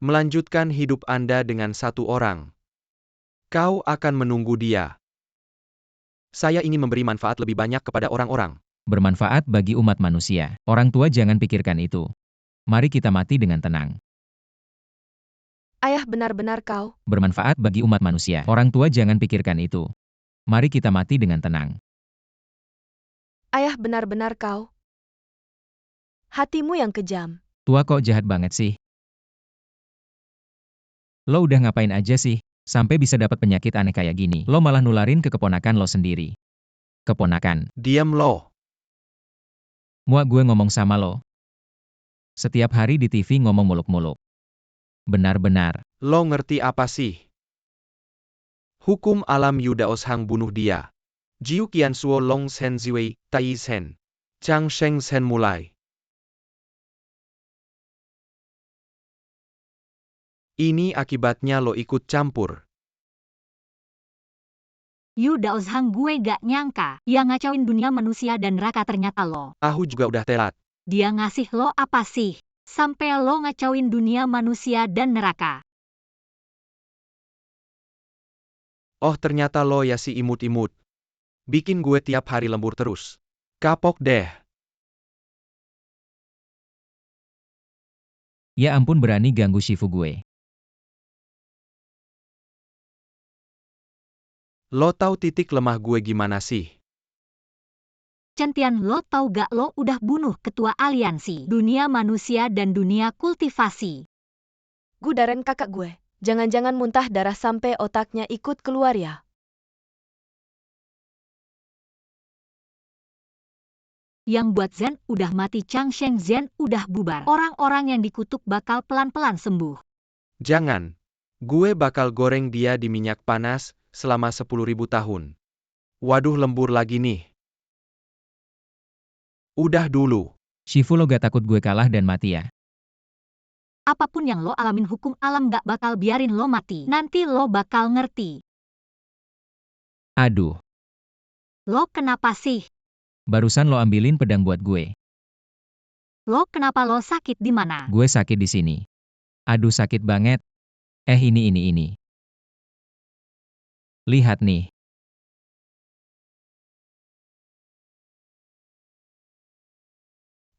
melanjutkan hidup Anda dengan satu orang, kau akan menunggu dia. Saya ingin memberi manfaat lebih banyak kepada orang-orang. Bermanfaat bagi umat manusia. Orang tua jangan pikirkan itu. Mari kita mati dengan tenang. Ayah, benar-benar kau. Bermanfaat bagi umat manusia. Orang tua jangan pikirkan itu. Mari kita mati dengan tenang. Ayah, benar-benar kau. Hatimu yang kejam. Tua kok jahat banget sih. Lo udah ngapain aja sih? Sampai bisa dapat penyakit aneh kayak gini. Lo malah nularin ke keponakan lo sendiri. Keponakan. Diam lo. Muak gue ngomong sama lo. Setiap hari di TV ngomong muluk-muluk. Benar-benar. Lo ngerti apa sih? Hukum alam Yudaos Hang bunuh dia. Jiu Qian Suo Long Sen Ziwei, Tai Sen. Chang Sheng Sen mulai. Ini akibatnya lo ikut campur. Yu Daoshang, gue gak nyangka, yang ngacauin dunia manusia dan neraka ternyata lo. Aku juga udah telat. Dia ngasih lo apa sih? Sampai lo ngacauin dunia manusia dan neraka. Oh ternyata lo ya si imut-imut. Bikin gue tiap hari lembur terus. Kapok deh. Ya ampun, berani ganggu Shifu gue. Lo tahu titik lemah gue gimana sih? Centian, lo tau gak lo udah bunuh ketua aliansi dunia manusia dan dunia kultivasi. Gudaren kakak gue. Jangan-jangan muntah darah sampai otaknya ikut keluar ya. Yang buat Zen udah mati, Chang Sheng Zen udah bubar. Orang-orang yang dikutuk bakal pelan-pelan sembuh. Jangan. Gue bakal goreng dia di minyak panas selama 10.000 tahun. Waduh, lembur lagi nih. Udah dulu. Shifu, lo gak takut gue kalah dan mati ya? Apapun yang lo alamin, hukum alam gak bakal biarin lo mati. Nanti lo bakal ngerti. Aduh, Lo kenapa sih? barusan lo ambilin pedang buat gue. Lo kenapa, lo sakit di mana? Gue sakit di sini. Aduh, sakit banget. Ini. Lihat nih.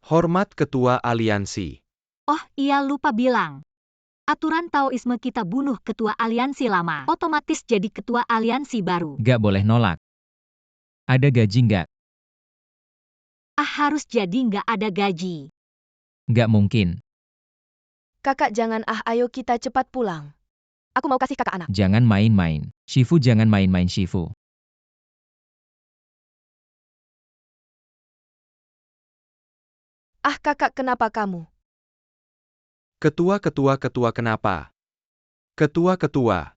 Hormat Ketua Aliansi. Oh iya, lupa bilang. Aturan Taoisme kita bunuh ketua aliansi lama, otomatis jadi ketua aliansi baru. Gak boleh nolak. Ada gaji nggak? Harus jadi, nggak ada gaji. Nggak mungkin. Kakak jangan, ayo kita cepat pulang. Aku mau kasih kakak anak. Jangan main-main. Shifu, jangan main-main Shifu. Kakak, kenapa kamu? Ketua kenapa? Ketua.